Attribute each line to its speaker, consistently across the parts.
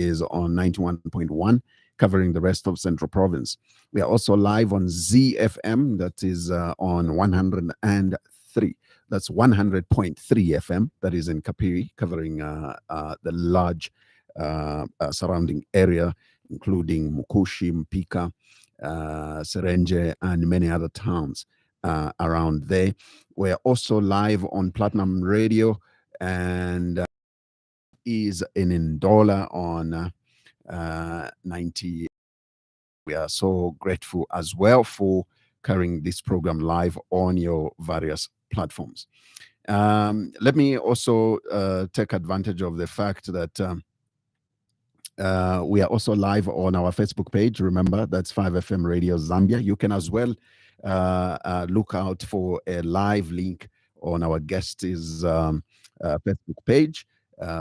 Speaker 1: is on 91.1, covering the rest of Central Province. We are also live on ZFM, that is on 103. That's 100.3 FM, that is in Kapiri, covering the large surrounding area, including Mukushi, Mpika, Serenje, and many other towns around there. We're also live on Platinum Radio, and is in Ndola on 90. We are so grateful as well for carrying this program live on your various platforms. Let me also take advantage of the fact that we are also live on our Facebook page. Remember, that's 5FM Radio Zambia. You can as well look out for a live link on our guest's Facebook page,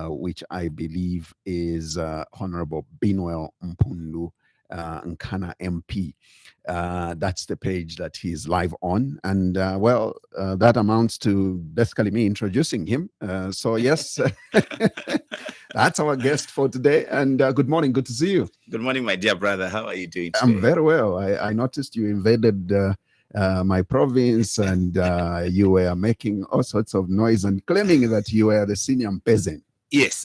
Speaker 1: which I believe is Honorable Binwell Mpundu, Nkana MP. That's the page that he's live on. And that amounts to basically me introducing him. So yes, that's our guest for today. And good morning. Good to see you.
Speaker 2: Good morning, my dear brother. How are you doing today?
Speaker 1: I'm very well. I noticed you invaded my province, and you were making all sorts of noise and claiming that you were the senior peasant.
Speaker 2: Yes,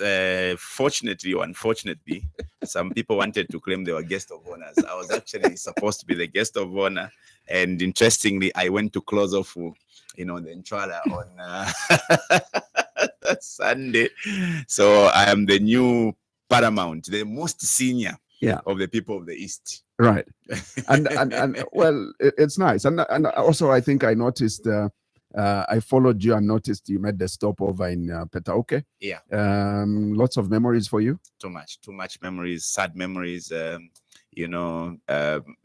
Speaker 2: fortunately or unfortunately, some people wanted to claim they were guest of honors. I was actually supposed to be the guest of honor, and interestingly, I went to close off, the Ntrala on Sunday. So I am the new paramount, the most senior of the people of the East.
Speaker 1: Right, and well, it's nice, and also I think I noticed. I followed you and noticed you made the stopover in Petauke.
Speaker 2: Yeah.
Speaker 1: Lots of memories for you?
Speaker 2: Too much memories, sad memories. I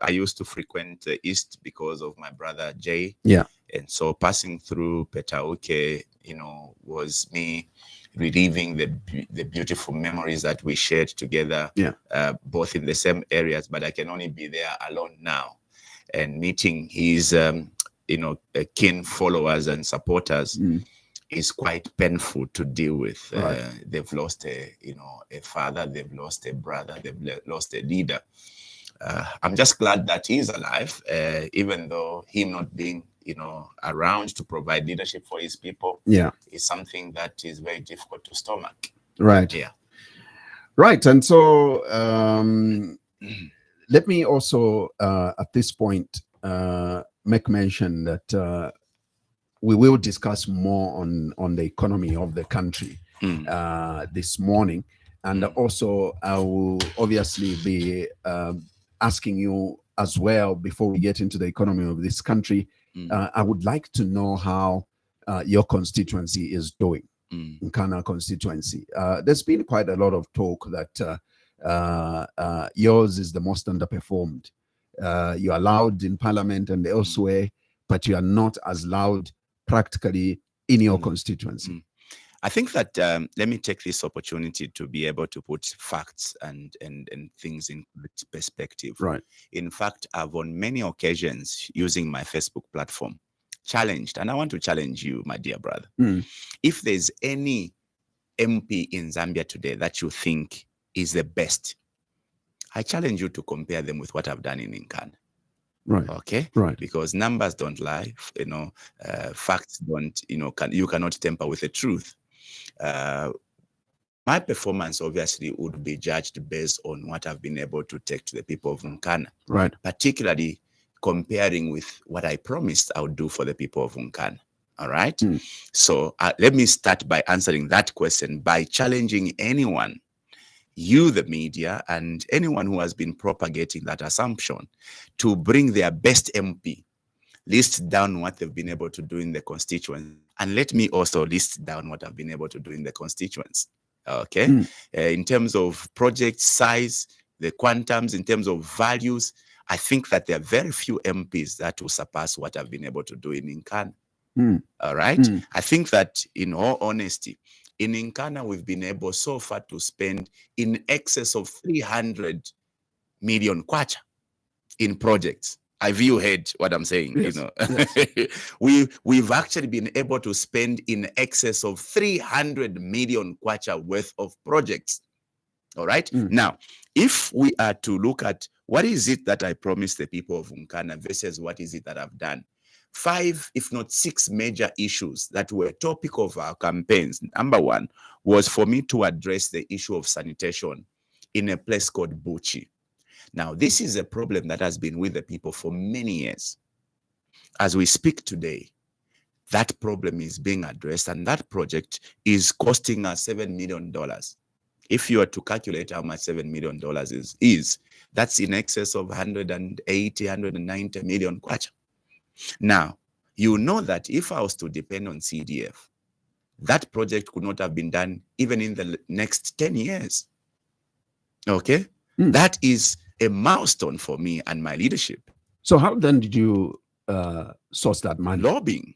Speaker 2: used to frequent the East because of my brother Jay.
Speaker 1: Yeah.
Speaker 2: And so passing through Petauke, was me reliving the beautiful memories that we shared together, both in the same areas, but I can only be there alone now. And meeting his keen followers and supporters is quite painful to deal with.
Speaker 1: Right.
Speaker 2: They've lost a father, they've lost a brother, they've lost a leader. I'm just glad that he's alive, even though him not being, around to provide leadership for his people is something that is very difficult to stomach.
Speaker 1: Right.
Speaker 2: Yeah.
Speaker 1: Right. And so let me also, at this point, make mention that we will discuss more on the economy of the country this morning. And also, I will obviously be asking you as well, before we get into the economy of this country, I would like to know how your constituency is doing, Nkana constituency. There's been quite a lot of talk that yours is the most underperformed. You are loud in parliament and elsewhere, but you are not as loud practically in your constituency.
Speaker 2: I think that let me take this opportunity to be able to put facts and things in perspective.
Speaker 1: Right.
Speaker 2: In fact, I've on many occasions using my Facebook platform challenged, and I want to challenge you, my dear brother. If there's any MP in Zambia today that you think is the best, I challenge you to compare them with what I've done in Nkana.
Speaker 1: Right.
Speaker 2: Okay.
Speaker 1: Right.
Speaker 2: Because numbers don't lie. Facts don't. You cannot tamper with the truth. My performance obviously would be judged based on what I've been able to take to the people of Nkana.
Speaker 1: Right.
Speaker 2: Particularly comparing with what I promised I would do for the people of Nkana. All right. So let me start by answering that question by challenging anyone, you, the media, and anyone who has been propagating that assumption, to bring their best MP, list down what they've been able to do in the constituents, and let me also list down what I've been able to do in the constituents. Okay. In terms of project size, the quantums, in terms of values, I think that there are very few MPs that will surpass what I've been able to do in Nkana. All right. I think that, in all honesty, in Nkana, we've been able so far to spend in excess of 300 million kwacha in projects. Have you heard what I'm saying?
Speaker 1: Yes.
Speaker 2: Yes. We've actually been able to spend in excess of 300 million kwacha worth of projects. All right. Now, if we are to look at what is it that I promised the people of Nkana versus what is it that I've done, 5, if not 6 major issues that were topic of our campaigns. Number 1 was for me to address the issue of sanitation in a place called Buchi. Now, this is a problem that has been with the people for many years. As we speak today, that problem is being addressed, and that project is costing us $7 million. If you are to calculate how much $7 million is, that's in excess of 180, 190 million kwacha. Now, you know that if I was to depend on CDF, that project could not have been done even in the next 10 years. Okay? That is a milestone for me and my leadership.
Speaker 1: So how then did you source that money?
Speaker 2: Lobbying.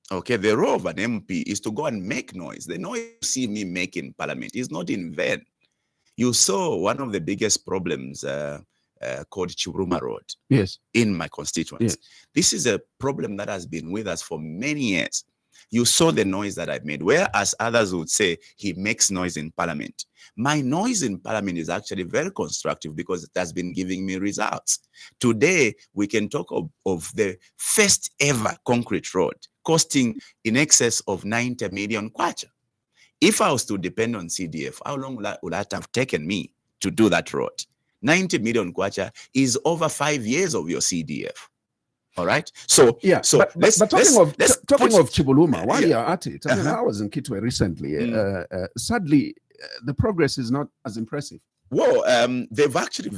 Speaker 2: Okay, the role of an MP is to go and make noise. The noise you see me make in Parliament is not in vain. You saw one of the biggest problems called Churuma Road in my constituency.
Speaker 1: Yes.
Speaker 2: This is a problem that has been with us for many years. You saw the noise that I made, whereas others would say he makes noise in Parliament. My noise in Parliament is actually very constructive because it has been giving me results. Today, we can talk of the first ever concrete road costing in excess of 90 million kwacha. If I was to depend on CDF, how long would that have taken me to do that road? 90 million kwacha is over 5 years of your CDF. All right. So
Speaker 1: yeah.
Speaker 2: So
Speaker 1: but talking of Chibuluma, while you're at it, I mean, I was in Kito recently. Sadly, the progress is not as impressive.
Speaker 2: Well, they've actually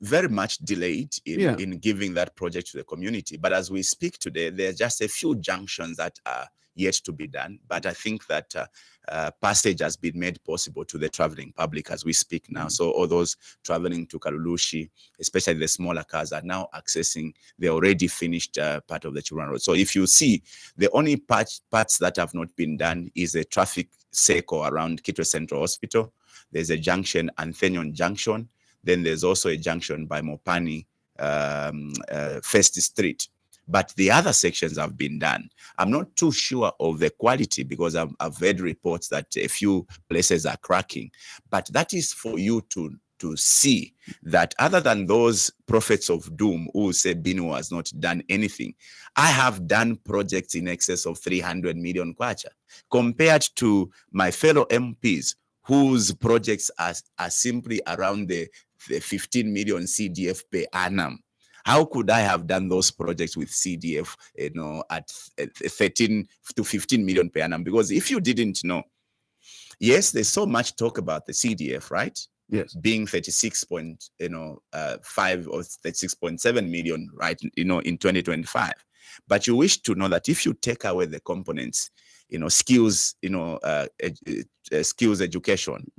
Speaker 2: very much delayed in giving that project to the community. But as we speak today, there are just a few junctions that are yet to be done. But I think that passage has been made possible to the traveling public as we speak now. So all those traveling to Kalulushi, especially the smaller cars, are now accessing the already finished part of the Children Road. So if you see, the only parts that have not been done is a traffic circle around Kito Central Hospital. There's a junction, Anthenion Junction. Then there's also a junction by Mopani First Street. But the other sections have been done. I'm not too sure of the quality because I've heard reports that a few places are cracking. But that is for you to see that other than those prophets of doom who say Binwell has not done anything, I have done projects in excess of 300 million kwacha compared to my fellow MPs whose projects are simply around the 15 million CDF per annum. How could I have done those projects with CDF, at 13 to 15 million per annum? Because if you didn't know, yes, there's so much talk about the CDF, right?
Speaker 1: Yes.
Speaker 2: Being 36.5 or 36.7 million, right? In 2025. But you wish to know that if you take away the components, skills, skills education,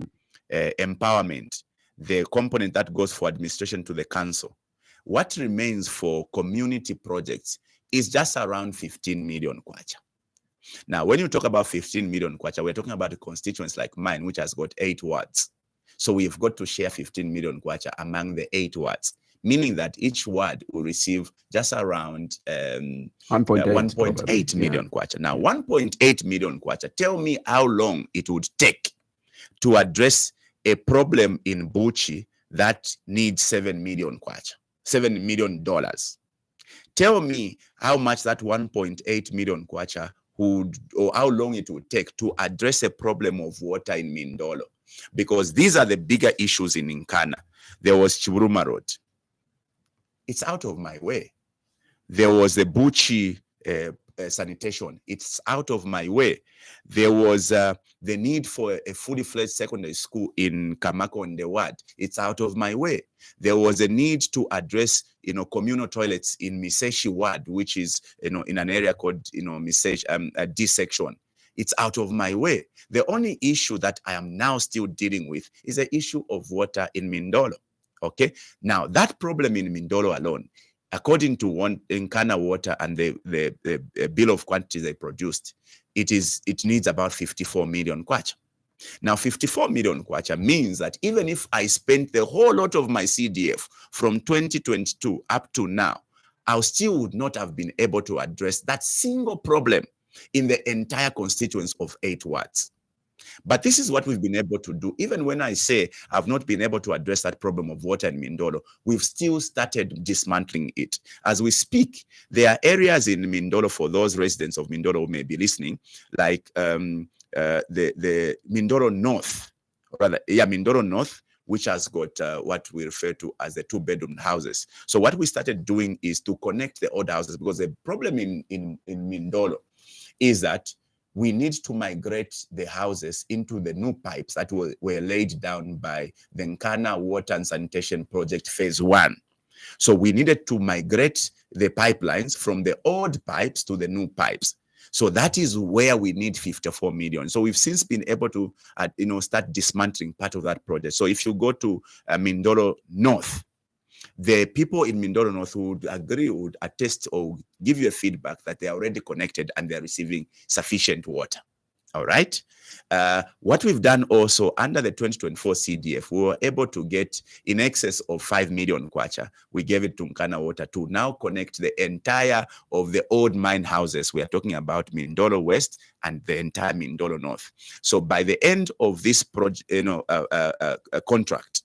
Speaker 2: empowerment, the component that goes for administration to the council, what remains for community projects is just around 15 million kwacha. Now, when you talk about 15 million kwacha, we're talking about a constituency like mine, which has got 8 wards. So we've got to share 15 million kwacha among the 8 wards, meaning that each ward will receive just around 1.8 million kwacha. Now, 1.8 million kwacha, tell me how long it would take to address a problem in Buchi that needs 7 million kwacha. $7 million. Tell me how much that 1.8 million kwacha would, or how long it would take to address a problem of water in Mindolo. Because these are the bigger issues in Nkana. There was Churuma Road. It's out of my way. There was the Buchi sanitation. It's out of my way. There was the need for a fully fledged secondary school in Kamako and the ward. It's out of my way. There was a need to address, communal toilets in Miseshi ward, which is, in an area called, Miseshi, D section. It's out of my way. The only issue that I am now still dealing with is the issue of water in Mindolo. Okay. Now that problem in Mindolo alone, according to Nkana Water and the bill of quantities they produced, it needs about 54 million kwacha. Now, 54 million kwacha means that even if I spent the whole lot of my CDF from 2022 up to now, I still would not have been able to address that single problem in the entire constituency of 8 wards. But this is what we've been able to do. Even when I say I've not been able to address that problem of water in Mindolo, we've still started dismantling it. As we speak, there are areas in Mindolo, for those residents of Mindolo who may be listening, like the Mindolo North, Mindolo North, which has got what we refer to as the 2-bedroom houses. So what we started doing is to connect the old houses, because the problem in Mindolo is that we need to migrate the houses into the new pipes that were laid down by the Nkana Water and Sanitation Project Phase 1. So we needed to migrate the pipelines from the old pipes to the new pipes. So that is where we need 54 million. So we've since been able to, start dismantling part of that project. So if you go to Mindolo North, the people in Mindolo North would agree, would attest or give you a feedback that they are already connected and they are receiving sufficient water. All right. What we've done also under the 2024 CDF, we were able to get in excess of 5 million kwacha. We gave it to Nkana Water to now connect the entire of the old mine houses. We are talking about Mindolo West and the entire Mindolo North. So by the end of this project, contract,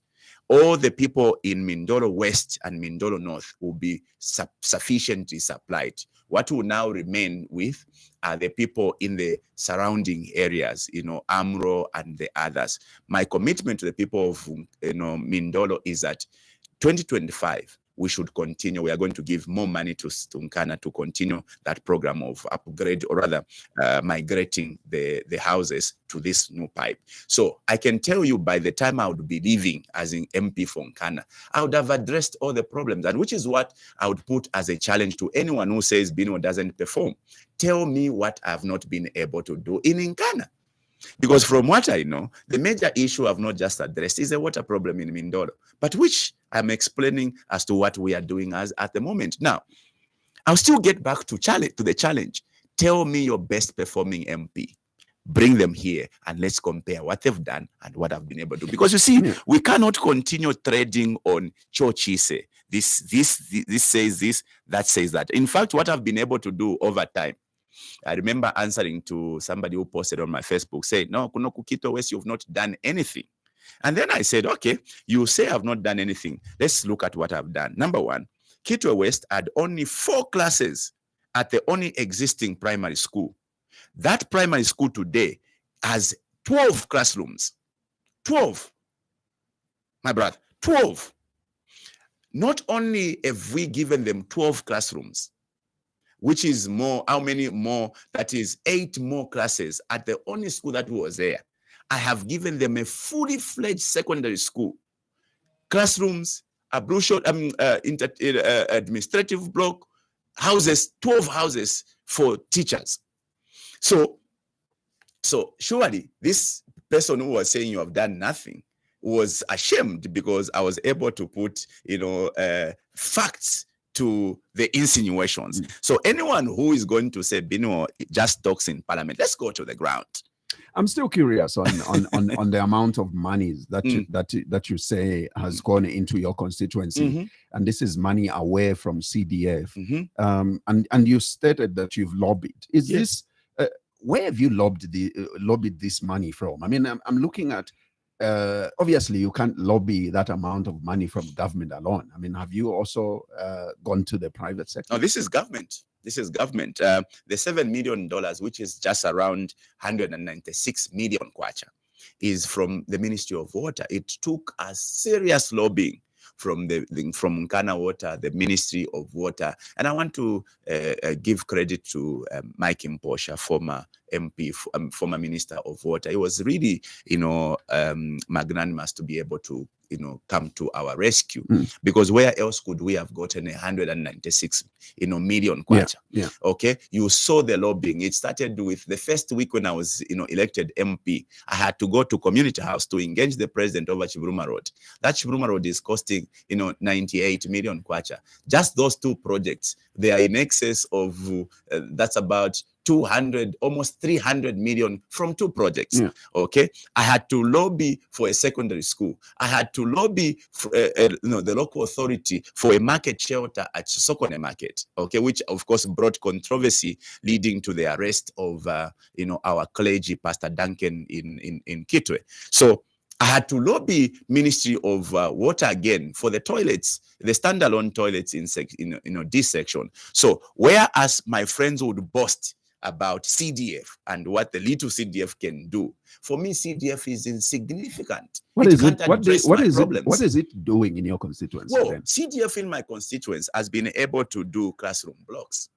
Speaker 2: all the people in Mindolo West and Mindolo North will be sufficiently supplied. What will now remain with are the people in the surrounding areas, Amro and the others. My commitment to the people of Mindolo is that 2025, we should continue. We are going to give more money to Nkana to continue that program of upgrade, or rather migrating the houses to this new pipe. So I can tell you, by the time I would be leaving as an MP for Nkana, I would have addressed all the problems, and which is what I would put as a challenge to anyone who says Binwell doesn't perform. Tell me what I've not been able to do in Nkana. Because from what I know, the major issue I've not just addressed is a water problem in Mindolo, but which I'm explaining as to what we are doing as at the moment. Now, I'll still get back to the challenge. Tell me your best performing MP. Bring them here and let's compare what they've done and what I've been able to do. Because you see, we cannot continue trading on chochise. This says this, that says that. In fact, what I've been able to do over time, I remember answering to somebody who posted on my Facebook saying, no, Kito West, you've not done anything. And then I said, okay, you say I've not done anything. Let's look at what I've done. Number one, Kito West had only 4 classes at the only existing primary school. That primary school today has 12 classrooms. 12. My brother, 12. Not only have we given them 12 classrooms, which is more, how many more? That is 8 more classes at the only school that was there. I have given them a fully fledged secondary school. Classrooms, administrative block, houses, 12 houses for teachers. So surely this person who was saying you have done nothing was ashamed, because I was able to put, facts to the insinuations. So anyone who is going to say Binwell just talks in parliament, let's go to the ground.
Speaker 1: I'm still curious on the amount of monies that you say has gone into your constituency, and this is money away from CDF. And you stated that you've lobbied. Is this where have you lobbied this money from? I mean, I'm looking at. Obviously, you can't lobby that amount of money from government alone. I mean, have you also gone to the private sector?
Speaker 2: No, this is government. This is government. The $7 million, which is just around 196 million kwacha, is from the Ministry of Water. It took a serious lobbying from Nkana Water, the Ministry of Water. And I want to give credit to Mike Mposha, former MP, former Minister of Water. He was really, magnanimous to be able to, come to our rescue, because where else could we have gotten 196, million kwacha? Okay, you saw the lobbying. It started with the first week when I was, elected MP. I had to go to Community House to engage the president over Chibruma Road. That Chibruma Road is costing, 98 million kwacha. Just those 2 projects, they are in excess of, that's about 200, almost 300 million from 2 projects.
Speaker 1: Yeah.
Speaker 2: Okay, I had to lobby for a secondary school. I had to lobby for, the local authority for a market shelter at Sokone Market. Okay, which of course brought controversy, leading to the arrest of our clergy, Pastor Duncan in Kito. So I had to lobby Ministry of Water again for the toilets, the standalone toilets in this section. So whereas my friends would boast about CDF and what the little CDF can do, for me CDF is insignificant.
Speaker 1: What is it? What is it doing in your constituency?
Speaker 2: Well,
Speaker 1: then?
Speaker 2: CDF in my constituency has been able to do classroom blocks.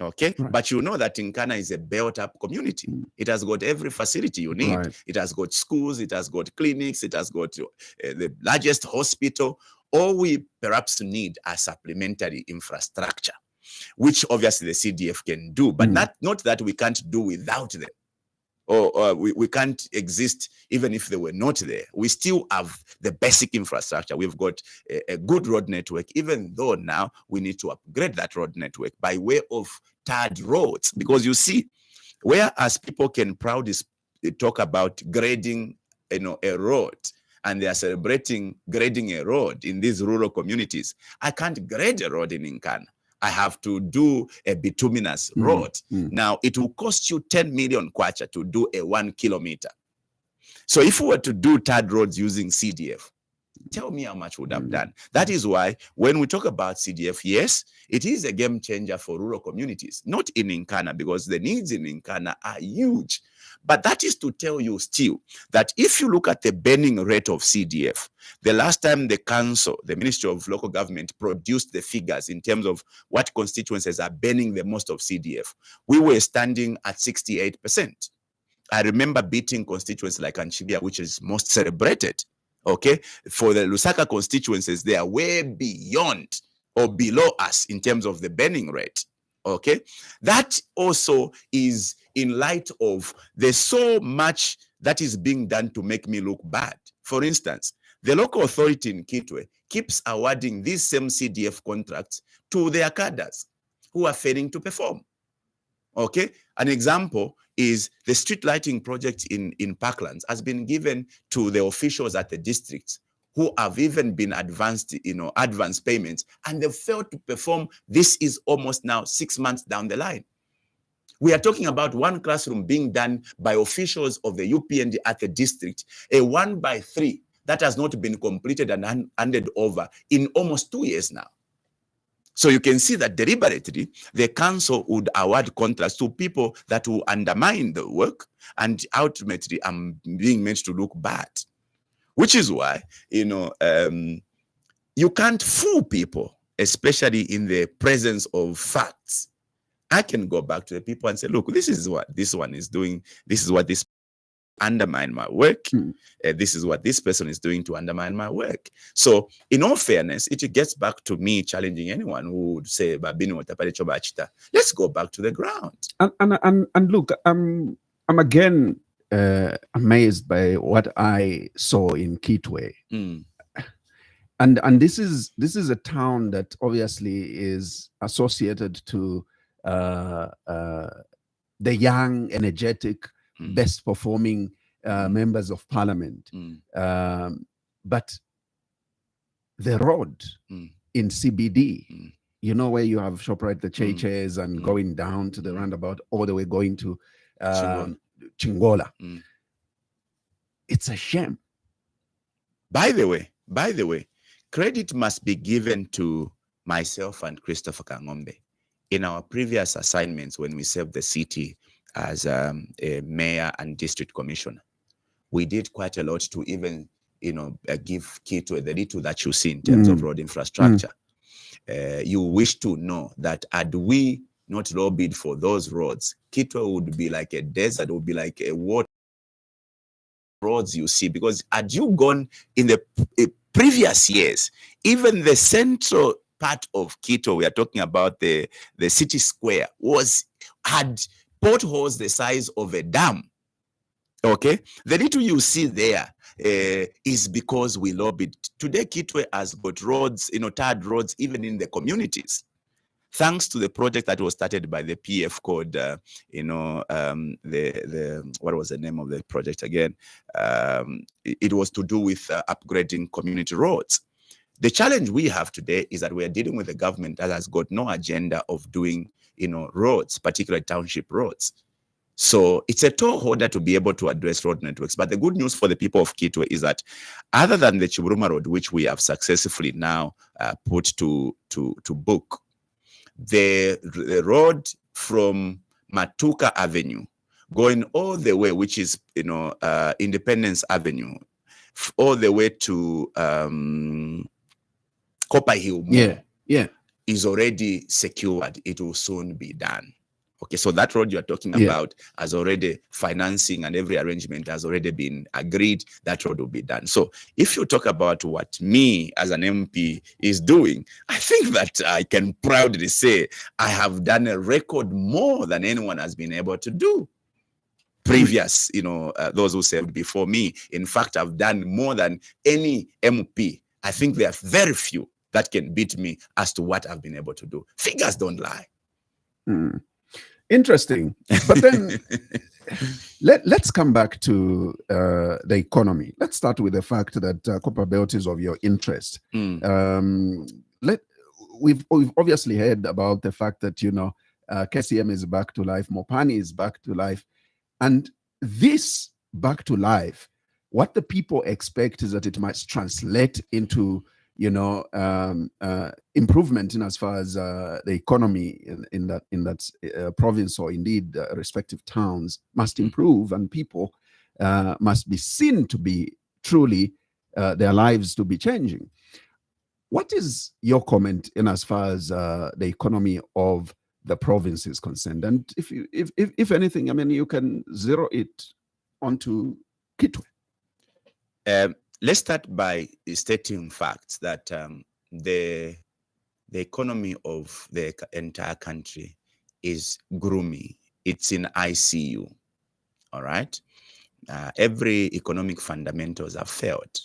Speaker 2: Okay,
Speaker 1: right.
Speaker 2: But you know that Nkana is a built-up community. It has got every facility you need.
Speaker 1: Right.
Speaker 2: It has got schools, it has got clinics, it has got the largest hospital. All we perhaps need are supplementary infrastructure, which obviously the CDF can do, but not that we can't do without them. Or we can't exist even if they were not there. We still have the basic infrastructure. We've got a good road network, even though now we need to upgrade that road network by way of tarred roads. Because you see, whereas people can proudly talk about grading a road, and they are celebrating grading a road in these rural communities, I can't grade a road in Nkana. I have to do a bituminous road. Now, it will cost you 10 million kwacha to do a 1 kilometer. So if we were to do tarred roads using CDF, tell me how much would have done. That is why when we talk about CDF, yes, it is a game changer for rural communities, not in Nkana, because the needs in Nkana are huge. But that is to tell you still that if you look at the burning rate of CDF, the last time the council, the Ministry of Local Government, produced the figures in terms of what constituencies are burning the most of CDF, we were standing at 68%. I remember beating constituencies like Anchibia, which is most celebrated. Okay, for the Lusaka constituencies, they are way beyond or below us in terms of the burning rate. Okay, that also is in light of there's so much that is being done to make me look bad. For instance, the local authority in Kitwe keeps awarding these same CDF contracts to their cadres who are failing to perform. Okay, an example is the street lighting project in Parklands has been given to the officials at the districts who have even been advanced payments, and they've failed to perform. This is almost now 6 months down the line. We are talking about one classroom being done by officials of the UPND at the district, a 1x3 that has not been completed and handed over in almost 2 years now. So you can see that deliberately, the council would award contracts to people that will undermine the work, and ultimately I'm being made to look bad. Which is why, you can't fool people, especially in the presence of facts. I can go back to the people and say, look, this is what this one is doing. This is what this undermine my work. This is what this person is doing to undermine my work. So in all fairness, it gets back to me challenging anyone who would say, let's go back to the ground.
Speaker 1: And look, I'm again amazed by what I saw in Kitwe. And this is a town that obviously is associated to the young, energetic, best performing members of parliament. But the road in CBD, you know, where you have ShopRite, the Cheches, and going down to the roundabout, all the way going to Chingola. It's a shame.
Speaker 2: By the way, credit must be given to myself and Christopher Kangombe. In our previous assignments, when we served the city as a mayor and district commissioner, we did quite a lot to even, give Kito the little that you see in terms of road infrastructure. You wish to know that had we not lobbied for those roads, Kito would be like a desert, would be like a water roads you see, because had you gone in the previous years, even the central part of Kito, we are talking about the city square, had potholes the size of a dam. Okay, the little you see there is because we lobbied. Today, Kitwe has got roads, tarred roads, even in the communities. thanks to the project that was started by the PF called, what was the name of the project again? It was to do with upgrading community roads. The challenge we have today is that we are dealing with a government that has got no agenda of doing, roads, particularly township roads. So it's a tall order to be able to address road networks. But the good news for the people of Kito is that other than the Chiburuma Road, which we have successfully now put to book, the road from Matuka Avenue going all the way, which is, Independence Avenue, all the way to Copper Hill Mall, is already secured. It will soon be done. Okay, so that road you're talking about has already financing and every arrangement has already been agreed. That road will be done. So if you talk about what me as an MP is doing, I think that I can proudly say I have done a record more than anyone has been able to do. Previous, those who served before me. In fact, I've done more than any MP. I think there are very few that can beat me as to what I've been able to do. Figures don't lie.
Speaker 1: Interesting. But then let's come back to the economy. Let's start with the fact that Copperbelt is of your interest. We've obviously heard about the fact that, KCM is back to life, Mopani is back to life. And this back to life, what the people expect is that it might translate into improvement in as far as the economy in that province, or indeed respective towns must improve, and people must be seen to be truly their lives to be changing. What is your comment in as far as the economy of the province is concerned? And if anything, I mean, you can zero it onto Kito.
Speaker 2: Let's start by stating facts that the economy of the entire country is gloomy. It's in ICU. All right. Every economic fundamentals have failed.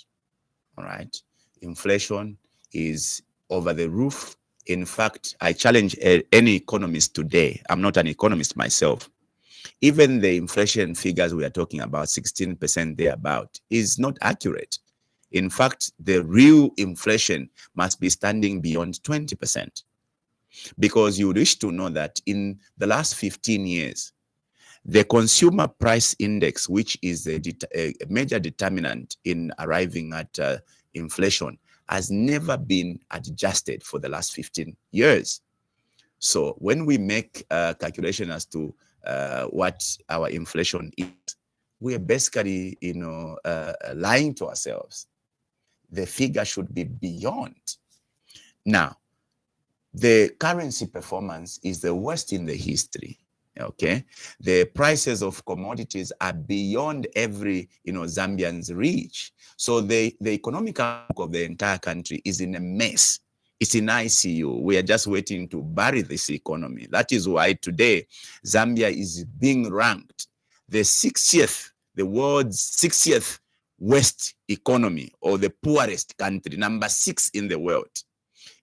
Speaker 2: All right. Inflation is over the roof. In fact, I challenge any economist today. I'm not an economist myself. Even the inflation figures we are talking about, 16% thereabout, is not accurate. In fact, the real inflation must be standing beyond 20%. Because you wish to know that in the last 15 years, the consumer price index, which is a major determinant in arriving at inflation, has never been adjusted for the last 15 years. So when we make a calculation as to what our inflation is, we are basically, lying to ourselves. The figure should be beyond. Now, the currency performance is the worst in the history. Okay, the prices of commodities are beyond every Zambian's reach. So the economic outlook of the entire country is in a mess. It's in ICU. We are just waiting to bury this economy. That is why today Zambia is being ranked the world's 60th worst economy, or the poorest country, number 6 in the world.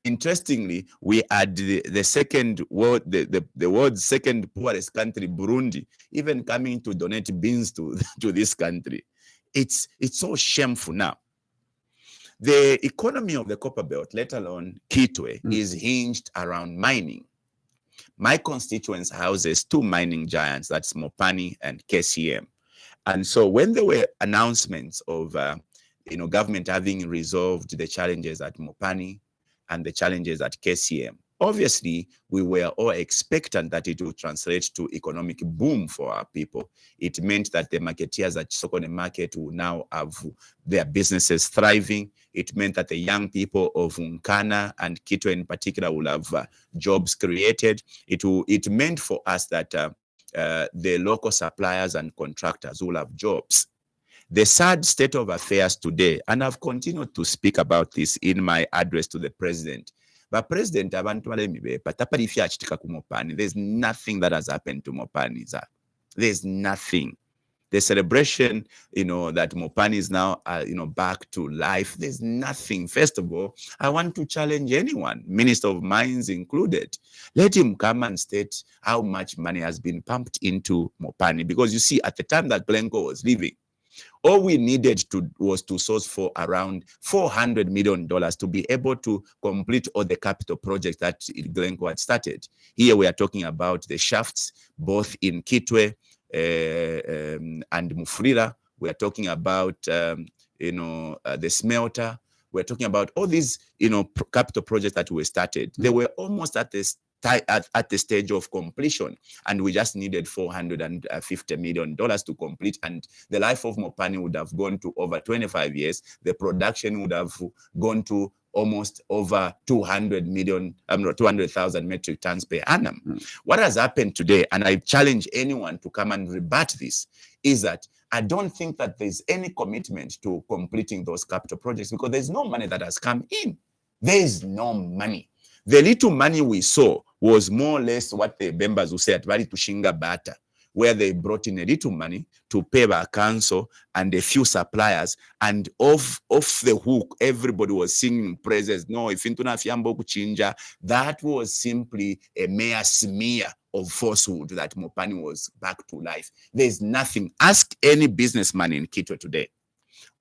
Speaker 2: Interestingly, we are the second world, the world's second poorest country, Burundi, even coming to donate beans to this country. It's so shameful now. The economy of the Copperbelt, let alone Kito, is hinged around mining. My constituency houses 2 mining giants, that's Mopani and KCM. And so when there were announcements of government having resolved the challenges at Mopani and the challenges at KCM, obviously we were all expectant that it would translate to economic boom for our people. It meant that the marketeers at Sokone Market will now have their businesses thriving. It meant that the young people of Nkana and Kito in particular will have jobs created. It meant for us that the local suppliers and contractors will have jobs. The sad state of affairs today, and I've continued to speak about this in my address to the president, but President, there's nothing that has happened to Mopani. There's nothing. the celebration, that Mopani is now, back to life. There's nothing. First of all, I want to challenge anyone, Minister of Mines included. Let him come and state how much money has been pumped into Mopani. Because you see, at the time that Glencore was leaving, all we needed was to source for around $400 million to be able to complete all the capital projects that Glencore had started. Here we are talking about the shafts, both in Kito and Mufulira. We are talking about, the smelter. We're talking about all these, capital projects that were started. They were almost at the stage of completion, and we just needed $450 million to complete, and the life of Mopani would have gone to over 25 years. The production would have gone to almost over 200,000 metric tons per annum. What has happened today, and I challenge anyone to come and rebut this, is that I don't think that there's any commitment to completing those capital projects, because there's no money that has come in. There is no money. The little money we saw was more or less what the members will say at Valley to Shinga Bata, where they brought in a little money to pay our council and a few suppliers, and off the hook, everybody was singing praises. No, if intuna fiambo kuchinja, that was simply a mere smear of falsehood that Mopani was back to life. There's nothing. Ask any businessman in Kito today.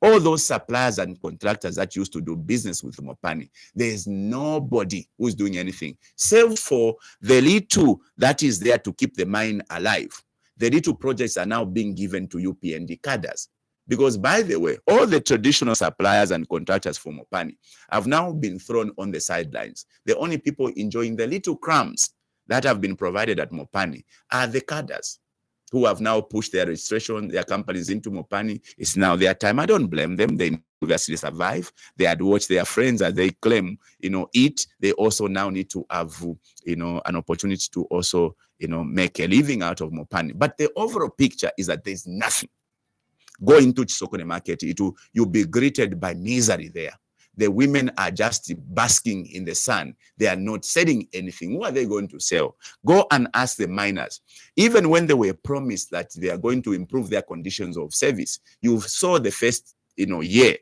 Speaker 2: All those suppliers and contractors that used to do business with Mopani, there's nobody who's doing anything, save for the little that is there to keep the mine alive. The little projects are now being given to UPND cadres. Because, by the way, all the traditional suppliers and contractors for Mopani have now been thrown on the sidelines. The only people enjoying the little crumbs that have been provided at Mopani are the cadres, who have now pushed their registration, their companies into Mopani. It's now their time. I don't blame them. They obviously survive. They had watched their friends as they claim, eat. They also now need to have, an opportunity to also, make a living out of Mopani. But the overall picture is that there's nothing. Go into Chisokone market, you'll be greeted by misery there. The women are just basking in the sun. They are not selling anything. What are they going to sell? Go and ask the miners. Even when they were promised that they are going to improve their conditions of service, you saw the first year,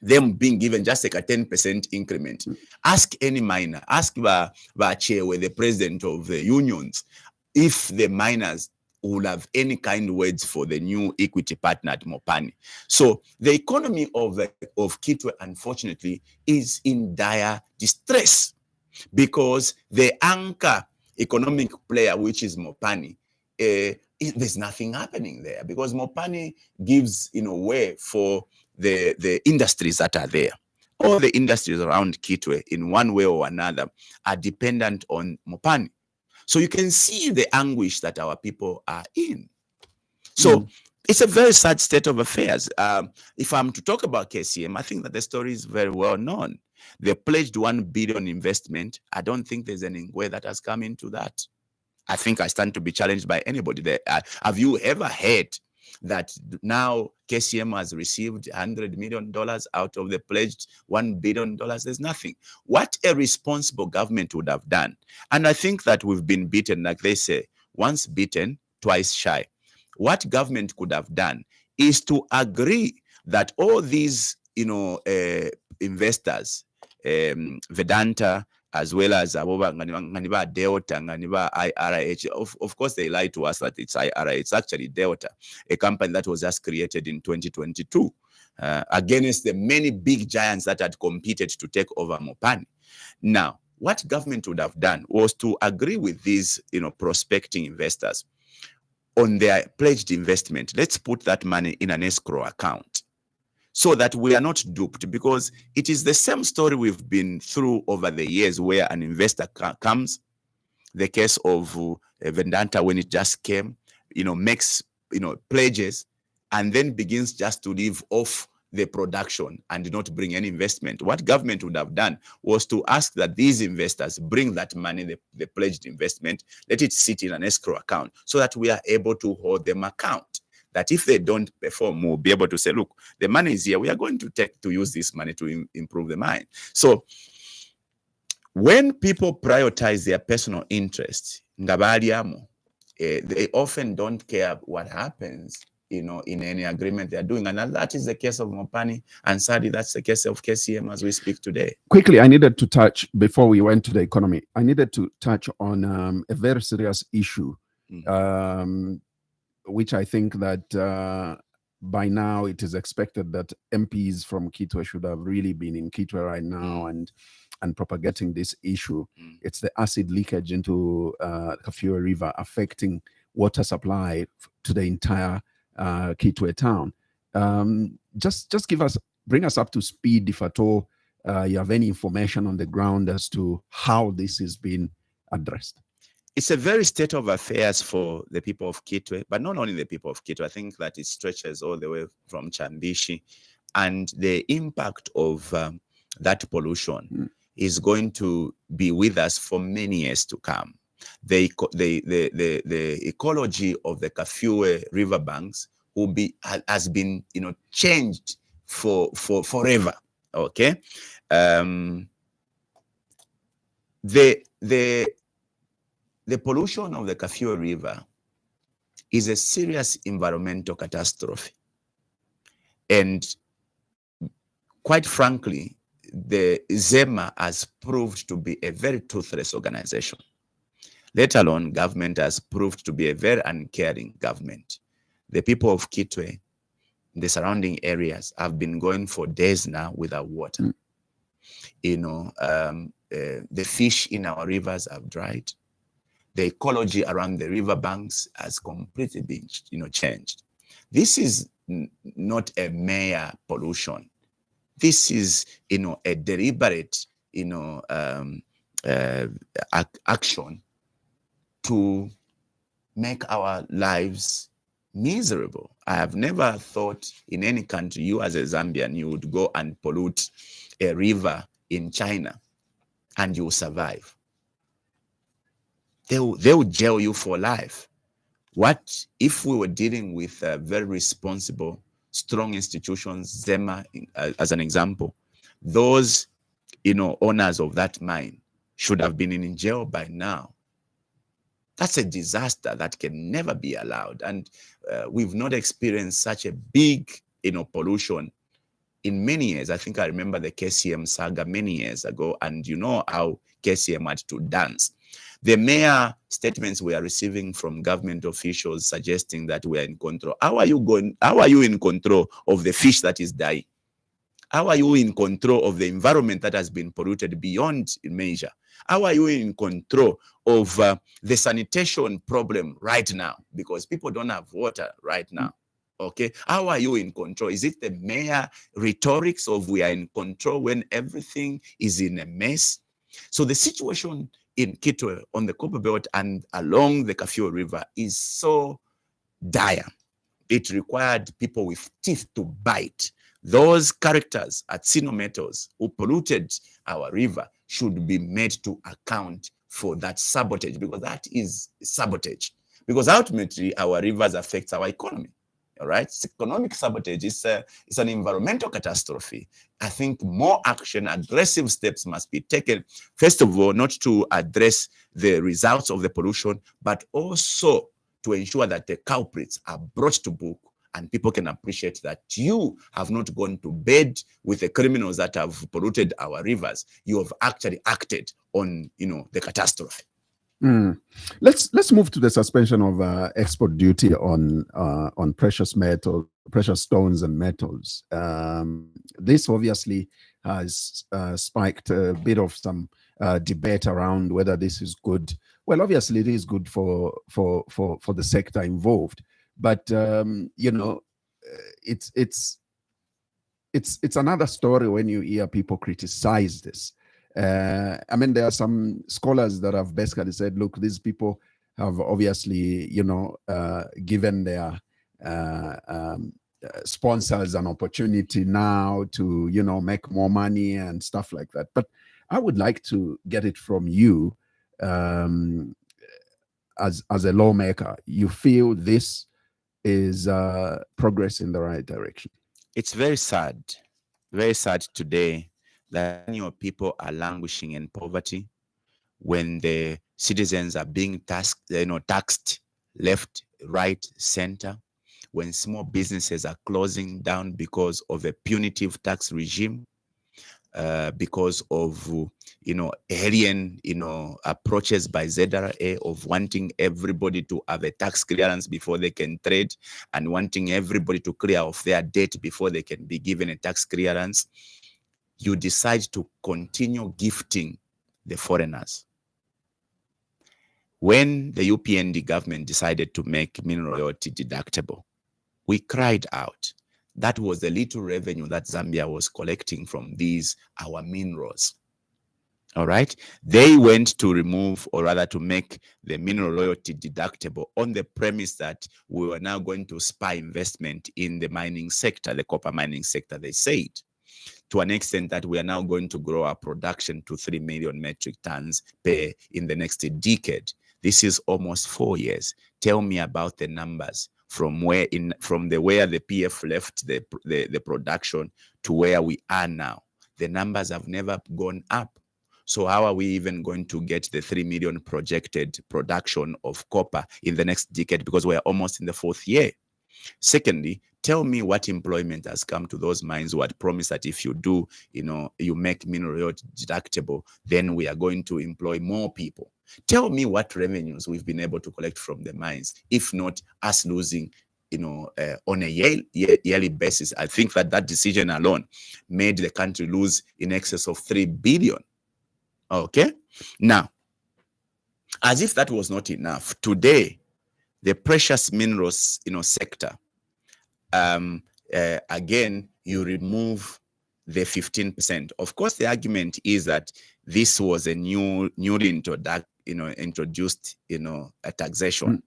Speaker 2: them being given just like a 10% increment. Ask any miner. Ask the chair, the president of the unions, if the miners will have any kind words for the new equity partner at Mopani. So the economy of Kito, unfortunately, is in dire distress, because the anchor economic player, which is Mopani, there's nothing happening there, because Mopani gives way for the industries that are there. All the industries around Kito, in one way or another, are dependent on Mopani. So you can see the anguish that our people are in. So it's a very sad state of affairs. If I'm to talk about KCM, I think that the story is very well known. They pledged 1 billion investment. I don't think there's any way that has come into that. I think I stand to be challenged by anybody there. Have you ever heard that now KCM has received $100 million out of the pledged $1 billion? There's nothing. What a responsible government would have done. And I think that we've been beaten, like they say, once beaten, twice shy. What government could have done is to agree that all these, investors, Vedanta, as well as Nganiba Delta, Nganiba IRH. Of course, they lied to us that it's IRH. It's actually Delta, a company that was just created in 2022 against the many big giants that had competed to take over Mopani. Now, what government would have done was to agree with these, prospecting investors on their pledged investment. Let's put that money in an escrow account, so that we are not duped, because it is the same story we've been through over the years, where an investor comes, the case of Vedanta when it just came, makes, pledges, and then begins just to live off the production and not bring any investment. What government would have done was to ask that these investors bring that money, the pledged investment, let it sit in an escrow account, so that we are able to hold them account. That if they don't perform, we'll be able to say, look, the money is here. We are going to use this money to improve the mine. So when people prioritize their personal interests, ngabaliamo, they often don't care what happens, in any agreement they're doing. And that is the case of Mopani. And sadly, that's the case of KCM as we speak today.
Speaker 1: Quickly, I needed to touch, before we went to the economy, I needed to touch on a very serious issue, which I think that by now it is expected that MPs from Kito should have really been in Kito right now and propagating this issue. It's the acid leakage into Kafue River affecting water supply to the entire Kitwe town. Just bring us up to speed, if at all you have any information on the ground as to how this is being addressed.
Speaker 2: It's a very state of affairs for the people of Kitwe, but not only the people of Kitwe. I think that it stretches all the way from Chambishi, and the impact of that pollution is going to be with us for many years to come. The ecology of the Kafue riverbanks has been changed for forever. Okay, the pollution of the Kafue River is a serious environmental catastrophe, and quite frankly, the ZEMA has proved to be a very toothless organization. Let alone government has proved to be a very uncaring government. The people of Kitwe, the surrounding areas, have been going for days now without water. The fish in our rivers have dried. The ecology around the riverbanks has completely been, changed. This is not a mere pollution. This is, a deliberate, action to make our lives miserable. I have never thought in any country, you as a Zambian, you would go and pollute a river in China and you will survive. They will jail you for life. What if we were dealing with very responsible, strong institutions, ZEMA as an example? Those, owners of that mine should have been in jail by now. That's a disaster that can never be allowed. And we've not experienced such a big, pollution in many years. I think I remember the KCM saga many years ago, and how KCM had to dance. The mere statements we are receiving from government officials suggesting that we are in control. How are you in control of the fish that is dying? How are you in control of the environment that has been polluted beyond measure? How are you in control of the sanitation problem right now? Because people don't have water right now. Okay, how are you in control? Is it the mere rhetorics of we are in control when everything is in a mess? So the situation in Kito on the Copperbelt and along the Kafue River is so dire. It required people with teeth to bite. Those characters at Sino Metals who polluted our river should be made to account for that sabotage, because that is sabotage. Because ultimately, our rivers affect our economy. All right, it's economic sabotage. It's an environmental catastrophe. I think more action, aggressive steps must be taken. First of all, not to address the results of the pollution, but also to ensure that the culprits are brought to book and people can appreciate that you have not gone to bed with the criminals that have polluted our rivers. You have actually acted on, the catastrophe.
Speaker 1: Let's move to the suspension of export duty on precious stones and metals. This obviously has spiked a bit of some debate around whether this is good. Well, obviously it is good for the sector involved, but it's another story when you hear people criticize this. I mean, there are some scholars that have basically said, look, these people have obviously, given their sponsors an opportunity now to, make more money and stuff like that. But I would like to get it from you as a lawmaker. You feel this is progress in the right direction?
Speaker 2: It's very sad today that your people are languishing in poverty when the citizens are being taxed left, right, center, when small businesses are closing down because of a punitive tax regime, because of alien approaches by ZRA of wanting everybody to have a tax clearance before they can trade, and wanting everybody to clear off their debt before they can be given a tax clearance, you decide to continue gifting the foreigners. When the UPND government decided to make mineral royalty deductible, we cried out. That was the little revenue that Zambia was collecting from our minerals. All right. They went to remove, or rather to make the mineral royalty deductible on the premise that we were now going to spur investment in the mining sector, the copper mining sector, they said, to an extent that we are now going to grow our production to 3 million metric tons in the next decade. This is almost 4 years. Tell me about the numbers from where the PF left the production to where we are now. The numbers have never gone up. So how are we even going to get the 3 million projected production of copper in the next decade, because we're almost in the 4th year? Secondly, tell me what employment has come to those mines who had promised that if you do, you make mineral royalty deductible, then we are going to employ more people. Tell me what revenues we've been able to collect from the mines, if not us losing, on a yearly basis. I think that decision alone made the country lose in excess of 3 billion. Okay. Now, as if that was not enough, today, the precious minerals, sector, again, you remove the 15%. Of course, the argument is that this was a newly introduced, a taxation.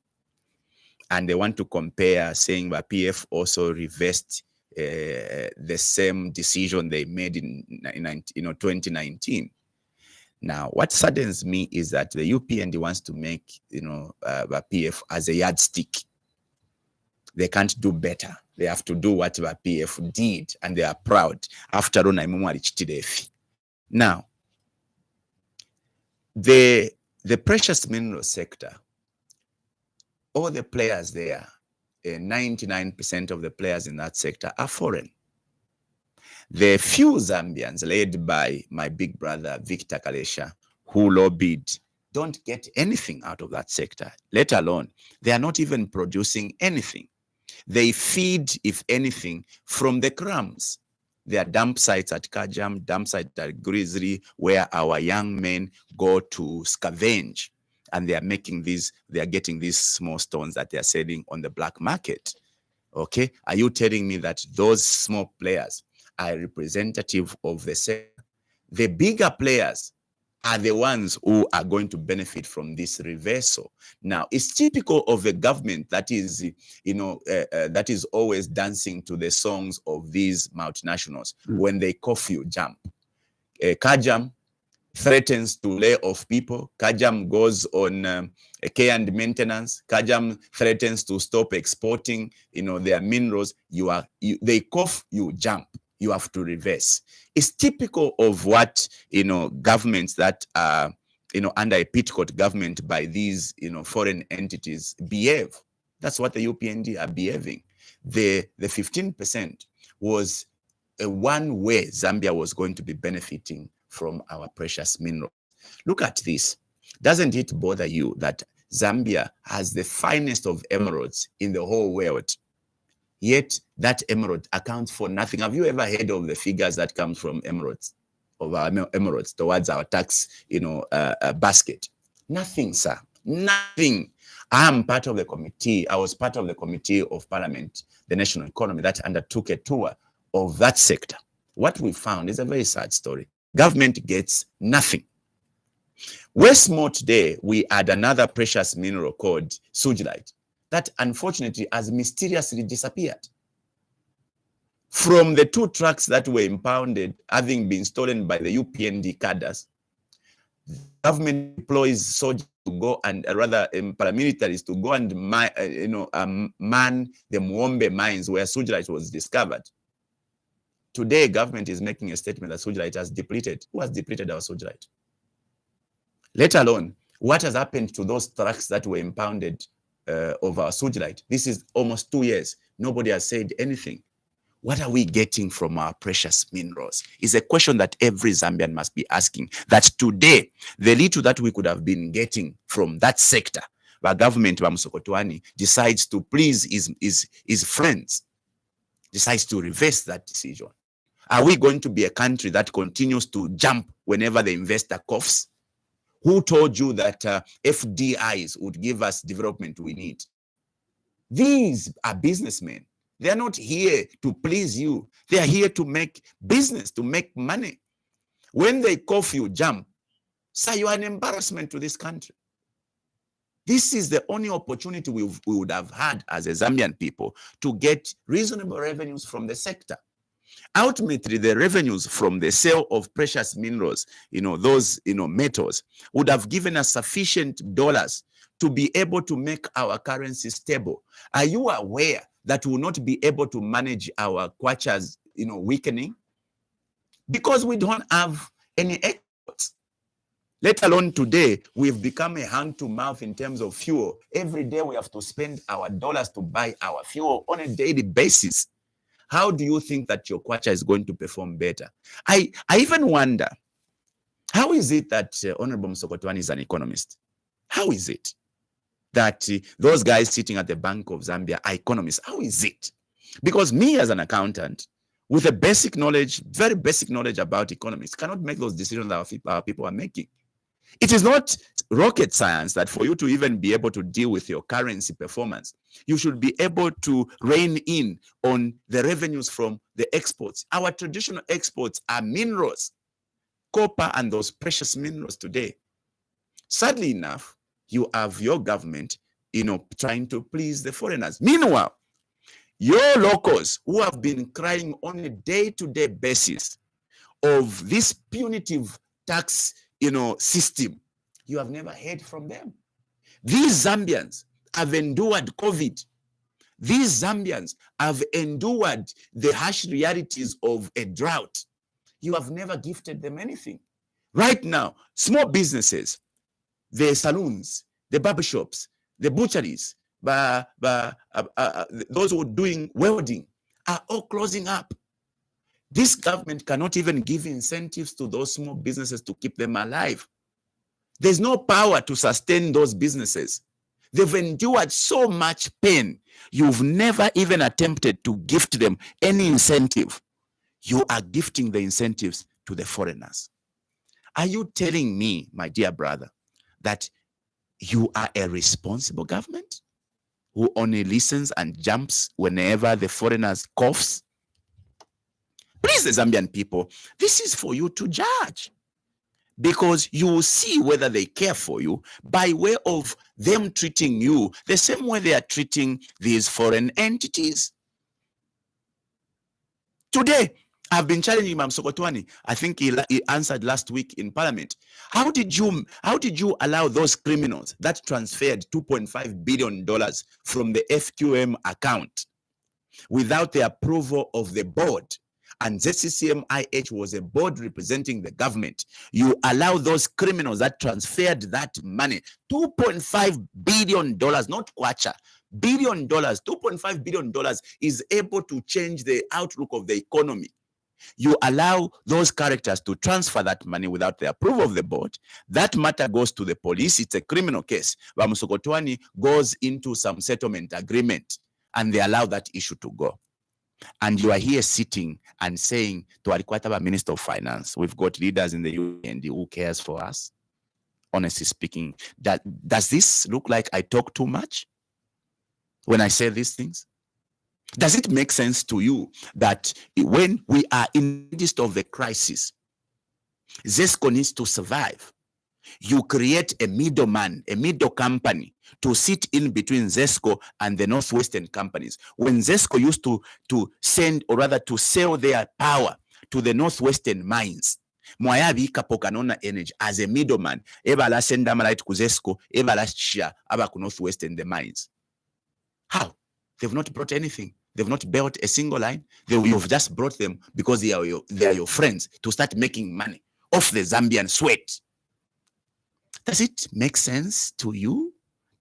Speaker 2: And they want to compare, saying that PF also reversed the same decision they made in 2019. Now, what saddens me is that the UPND wants to make, PF as a yardstick. They can't do better. They have to do what PF did, and they are proud. After all, now, the precious mineral sector, all the players there, 99% of the players in that sector are foreign. The few Zambians, led by my big brother, Victor Kalesha, who lobbied, don't get anything out of that sector, let alone, they are not even producing anything. They feed, if anything, from the crumbs. There are dump sites at Kajam, dump sites at Grizzly, where our young men go to scavenge, and they are getting these small stones that they are selling on the black market. Okay, are you telling me that those small players are representative of the sector? The bigger players are the ones who are going to benefit from this reversal. Now, it's typical of a government that is, that is always dancing to the songs of these multinationals. When they cough, you jump. Kajam threatens to lay off people. Kajam goes on care and maintenance. Kajam threatens to stop exporting, their minerals. They cough, you jump. You have to reverse. It's typical of what, governments that are, under a pitcoat government by these, foreign entities behave. That's what the UPND are behaving. The 15% was one way Zambia was going to be benefiting from our precious minerals. Look at this. Doesn't it bother you that Zambia has the finest of emeralds in the whole world? Yet that emerald accounts for nothing. Have you ever heard of the figures that come from emeralds, of our emeralds towards our tax, basket? Nothing, sir. Nothing. I am part of the committee. I was part of the committee of Parliament, the national economy, that undertook a tour of that sector. What we found is a very sad story. Government gets nothing. Westmore today, we had another precious mineral called sugilite that unfortunately has mysteriously disappeared. From the 2 trucks that were impounded, having been stolen by the UPND cadres, government employs soldiers to go, and rather paramilitaries to go and man the Mwombe mines where sugilite was discovered. Today, government is making a statement that sugilite has depleted. Who has depleted our sugilite? Let alone what has happened to those trucks that were impounded of our sewage light. This is almost 2 years. Nobody has said anything. What are we getting from our precious minerals? Is a question that every Zambian must be asking. That today, the little that we could have been getting from that sector, the government Msokotwani decides to please his friends, decides to reverse that decision. Are we going to be a country that continues to jump whenever the investor coughs? Who told you that FDIs would give us development we need? These are businessmen. They are not here to please you. They are here to make business, to make money. When they cough, you jump. So you are an embarrassment to this country. This is the only opportunity we would have had as a Zambian people to get reasonable revenues from the sector. Ultimately, the revenues from the sale of precious minerals, those, metals, would have given us sufficient dollars to be able to make our currency stable. Are you aware that we will not be able to manage our kwachas, weakening? Because we don't have any exports. Let alone today, we've become a hand to mouth in terms of fuel. Every day we have to spend our dollars to buy our fuel on a daily basis. How do you think that your kwacha is going to perform better? I even wonder, how is it that Honorable Msokotwani is an economist? How is it that those guys sitting at the Bank of Zambia are economists? How is it? Because me as an accountant, with a basic knowledge, very basic knowledge about economics, cannot make those decisions that our people are making. It is not rocket science that for you to even be able to deal with your currency performance, you should be able to rein in on the revenues from the exports. Our traditional exports are minerals, copper and those precious minerals today. Sadly enough, you have your government, trying to please the foreigners. Meanwhile, your locals who have been crying on a day-to-day basis of this punitive tax system, you have never heard from them. These Zambians have endured COVID. These Zambians have endured the harsh realities of a drought. You have never gifted them anything. Right now, small businesses, the saloons, the barbershops, the butcheries, those who are doing welding are all closing up. This government cannot even give incentives to those small businesses to keep them alive. There's no power to sustain those businesses. They've endured so much pain. You've never even attempted to gift them any incentive. You are gifting the incentives to the foreigners. Are you telling me, my dear brother, that you are a responsible government who only listens and jumps whenever the foreigners coughs? Please, the Zambian people, this is for you to judge, because you will see whether they care for you by way of them treating you the same way they are treating these foreign entities. Today, I've been challenging Mam Sokotwani. I think he answered last week in Parliament. How did you allow those criminals that transferred $2.5 billion from the FQM account without the approval of the board? And ZCCMIH was a board representing the government. You allow those criminals that transferred that money, $2.5 billion, not kwacha, $1 billion, $2.5 billion is able to change the outlook of the economy. You allow those characters to transfer that money without the approval of the board. That matter goes to the police. It's a criminal case. Bamusokotwani goes into some settlement agreement and they allow that issue to go. And you are here sitting and saying to Alikwataba, Minister of Finance, we've got leaders in the UND who cares for us. Honestly speaking, does this look like I talk too much when I say these things? Does it make sense to you that when we are in the midst of the crisis, ZESCO needs to survive? You create a middleman, a middle company to sit in between ZESCO and the Northwestern companies. When ZESCO used to send, or rather to sell their power to the Northwestern mines, Mwayabi Kapokanona Energy as a middleman, Ebala senda malite ku ZESCO, Ebala share aba ku Northwestern the mines. How? They've not brought anything. They've not built a single line. You've just brought them because they are your friends to start making money off the Zambian sweat. Does it make sense to you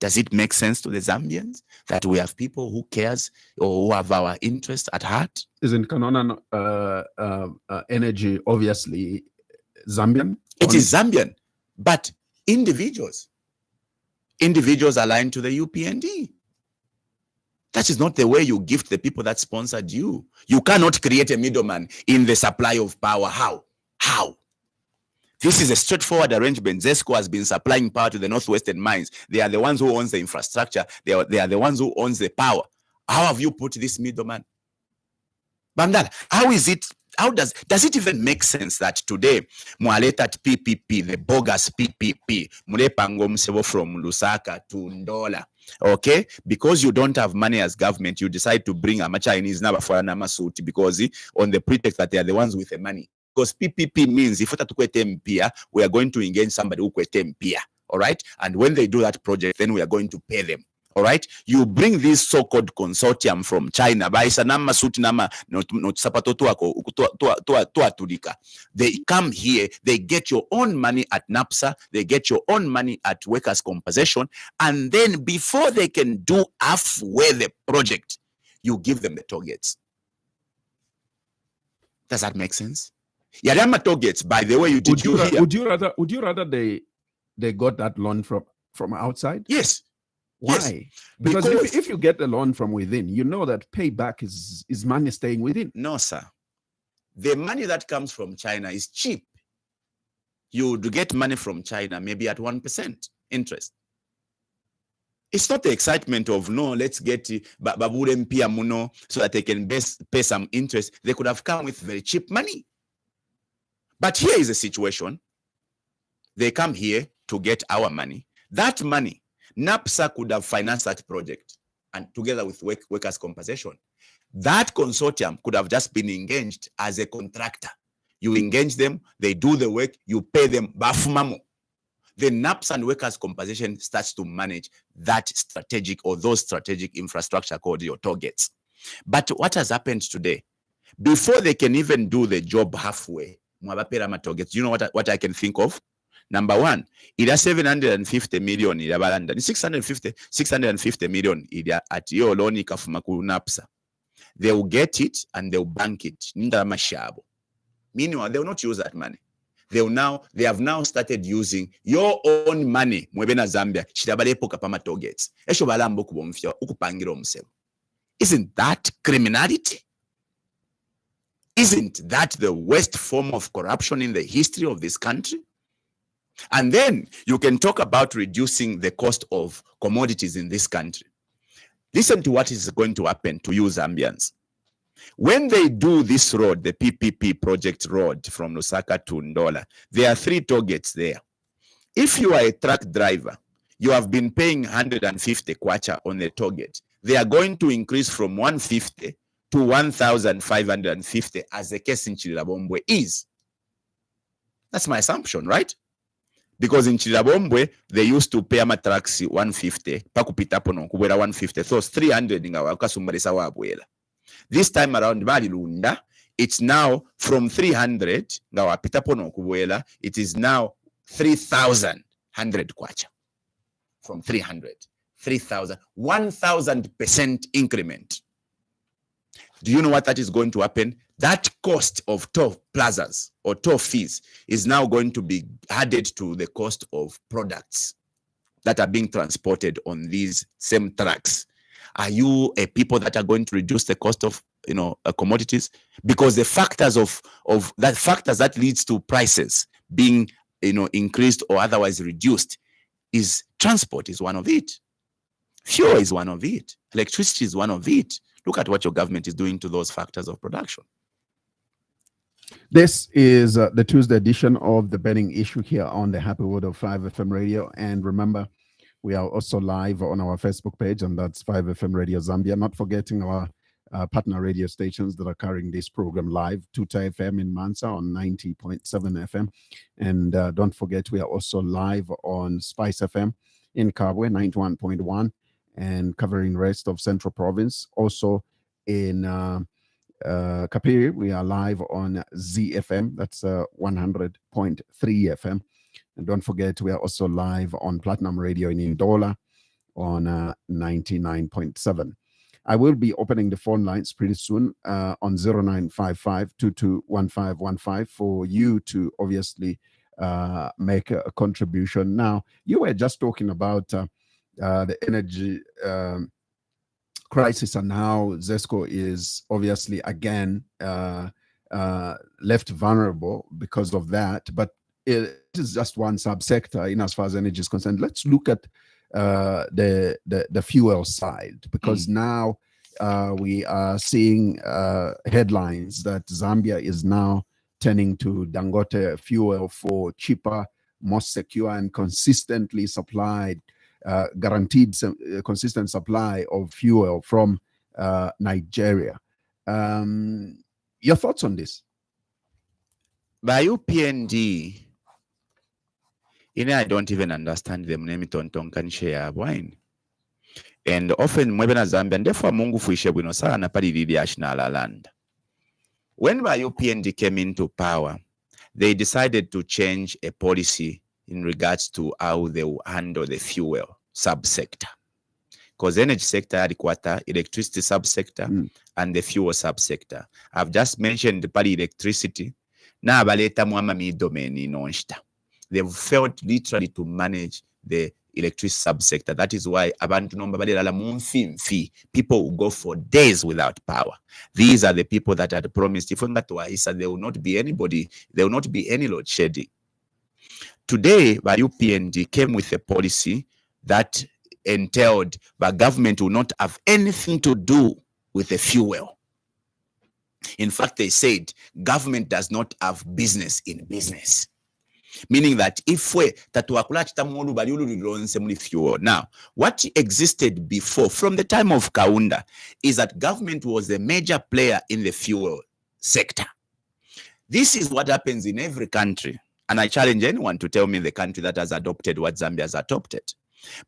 Speaker 2: Does it make sense to the Zambians that we have people who cares or who have our interest at heart?
Speaker 1: Isn't Nkana energy obviously Zambian?
Speaker 2: It is Zambian, but individuals aligned to the UPND. That is not the way you gift the people that sponsored you. You cannot create a middleman in the supply of power. How? This is a straightforward arrangement. ZESCO has been supplying power to the Northwestern mines. They are the ones who owns the infrastructure. They are the ones who owns the power. How have you put this middleman? Bandala, how does it even make sense that today mwaleta PPP, the bogus PPP, mulepango msebo from Lusaka to Ndola, okay? Because you don't have money as government, you decide to bring a Chinese number for an Amasuti because on the pretext that they are the ones with the money. Because PPP means if we are going to engage somebody who kwete. All right? And when they do that project, then we are going to pay them. All right? You bring this so-called consortium from China. They come here, they get your own money at NAPSA, they get your own money at workers' compensation, and then before they can do halfway the project, you give them the targets. Does that make sense? Yadama targets, by the way,
Speaker 1: would you rather they got that loan from outside?
Speaker 2: Yes.
Speaker 1: Why?
Speaker 2: Yes.
Speaker 1: Because if you get a loan from within, you know that payback is money staying within.
Speaker 2: No, sir. The money that comes from China is cheap. You would get money from China maybe at 1% interest. It's not the excitement of, no, let's get Babure Mpia Muno so that they can pay some interest. They could have come with very cheap money. But here is a situation. They come here to get our money. That money, NAPSA could have financed that project and together with workers' compensation. That consortium could have just been engaged as a contractor. You engage them, they do the work, you pay them bafumamo. The NAPSA and workers' compensation starts to manage that strategic or those strategic infrastructure called your targets. But what has happened today? Before they can even do the job halfway, targets. You know what I can think of? Number one, it has 750 million in Balanda. 650 million at your loan kafumaku NAPSA. They will get it and they'll bank it. Meanwhile, they will not use that money. They have now started using your own money. Mwebena Zambia, shitabale poka pama targets. Esho balambo kubomfya ukupangira omusebo. Isn't that criminality? Isn't that the worst form of corruption in the history of this country? And then you can talk about reducing the cost of commodities in this country. Listen to what is going to happen to you Zambians. When they do this road, the PPP project road from Lusaka to Ndola, there are 3 targets there. If you are a truck driver, you have been paying 150 kwacha on the target. They are going to increase from 150 to 1,550 as the case in Chirabombwe is. That's my assumption, right? Because in Chirabombwe, they used to pay amatraxi 150, pakupitapo no kubwera 150, so 300 ngawa kasumbarisa wabwela. This time around Malilunda, it's now from 300 ngawa pitapo no kubwela, it is now 3,100 kwacha. From 300, 3,000, 1,000% increment. Do you know what that is going to happen? That cost of toll plazas or toll fees is now going to be added to the cost of products that are being transported on these same trucks. Are you a people that are going to reduce the cost of commodities? Because the factors of factors that leads to prices being increased or otherwise reduced is transport is one of it. Fuel is one of it. Electricity is one of it. Look at what your government is doing to those factors of production.
Speaker 1: This is the Tuesday edition of The Burning Issue here on the Happy Word of 5FM Radio. And remember, we are also live on our Facebook page, and that's 5FM Radio Zambia. Not forgetting our partner radio stations that are carrying this program live. Tuta FM in Mansa on 90.7 FM. And don't forget, we are also live on Spice FM in Kabwe, 91.1. and covering rest of Central Province. Also in Kapiri, we are live on ZFM, that's 100.3 FM. And don't forget, we are also live on Platinum Radio in Ndola, on 99.7. I will be opening the phone lines pretty soon on 0955-221515 for you to obviously make a contribution. Now, you were just talking about the energy crisis and how ZESCO is obviously again left vulnerable because of that. But it is just one subsector in as far as energy is concerned. Let's look at the fuel side, because now we are seeing headlines that Zambia is now turning to Dangote fuel for cheaper, more secure, and consistently supplied, guaranteed consistent supply of fuel from Nigeria. Your thoughts on this?
Speaker 2: By UPND, I don't even understand them. Name it on can share wine. And often mwebena Zambia therefore mungu fuishe bwino sana pali lili national land. When by UPND came into power, they decided to change a policy in regards to how they will handle the fuel subsector. Because energy sector had quarter, electricity subsector, and the fuel subsector. I've just mentioned the pali electricity. Now baleta mwama mi domain inonshita. They've failed literally to manage the electricity subsector. That is why abantu nomba balala mumfi people will go for days without power. These are the people that had promised if there will not be anybody, there will not be any load shedding. Today, by UPND came with a policy that entailed the government will not have anything to do with the fuel. In fact, they said government does not have business in business. Meaning that if we fuel. Now, what existed before, from the time of Kaunda, is that government was a major player in the fuel sector. This is what happens in every country. And I challenge anyone to tell me the country that has adopted what Zambia has adopted.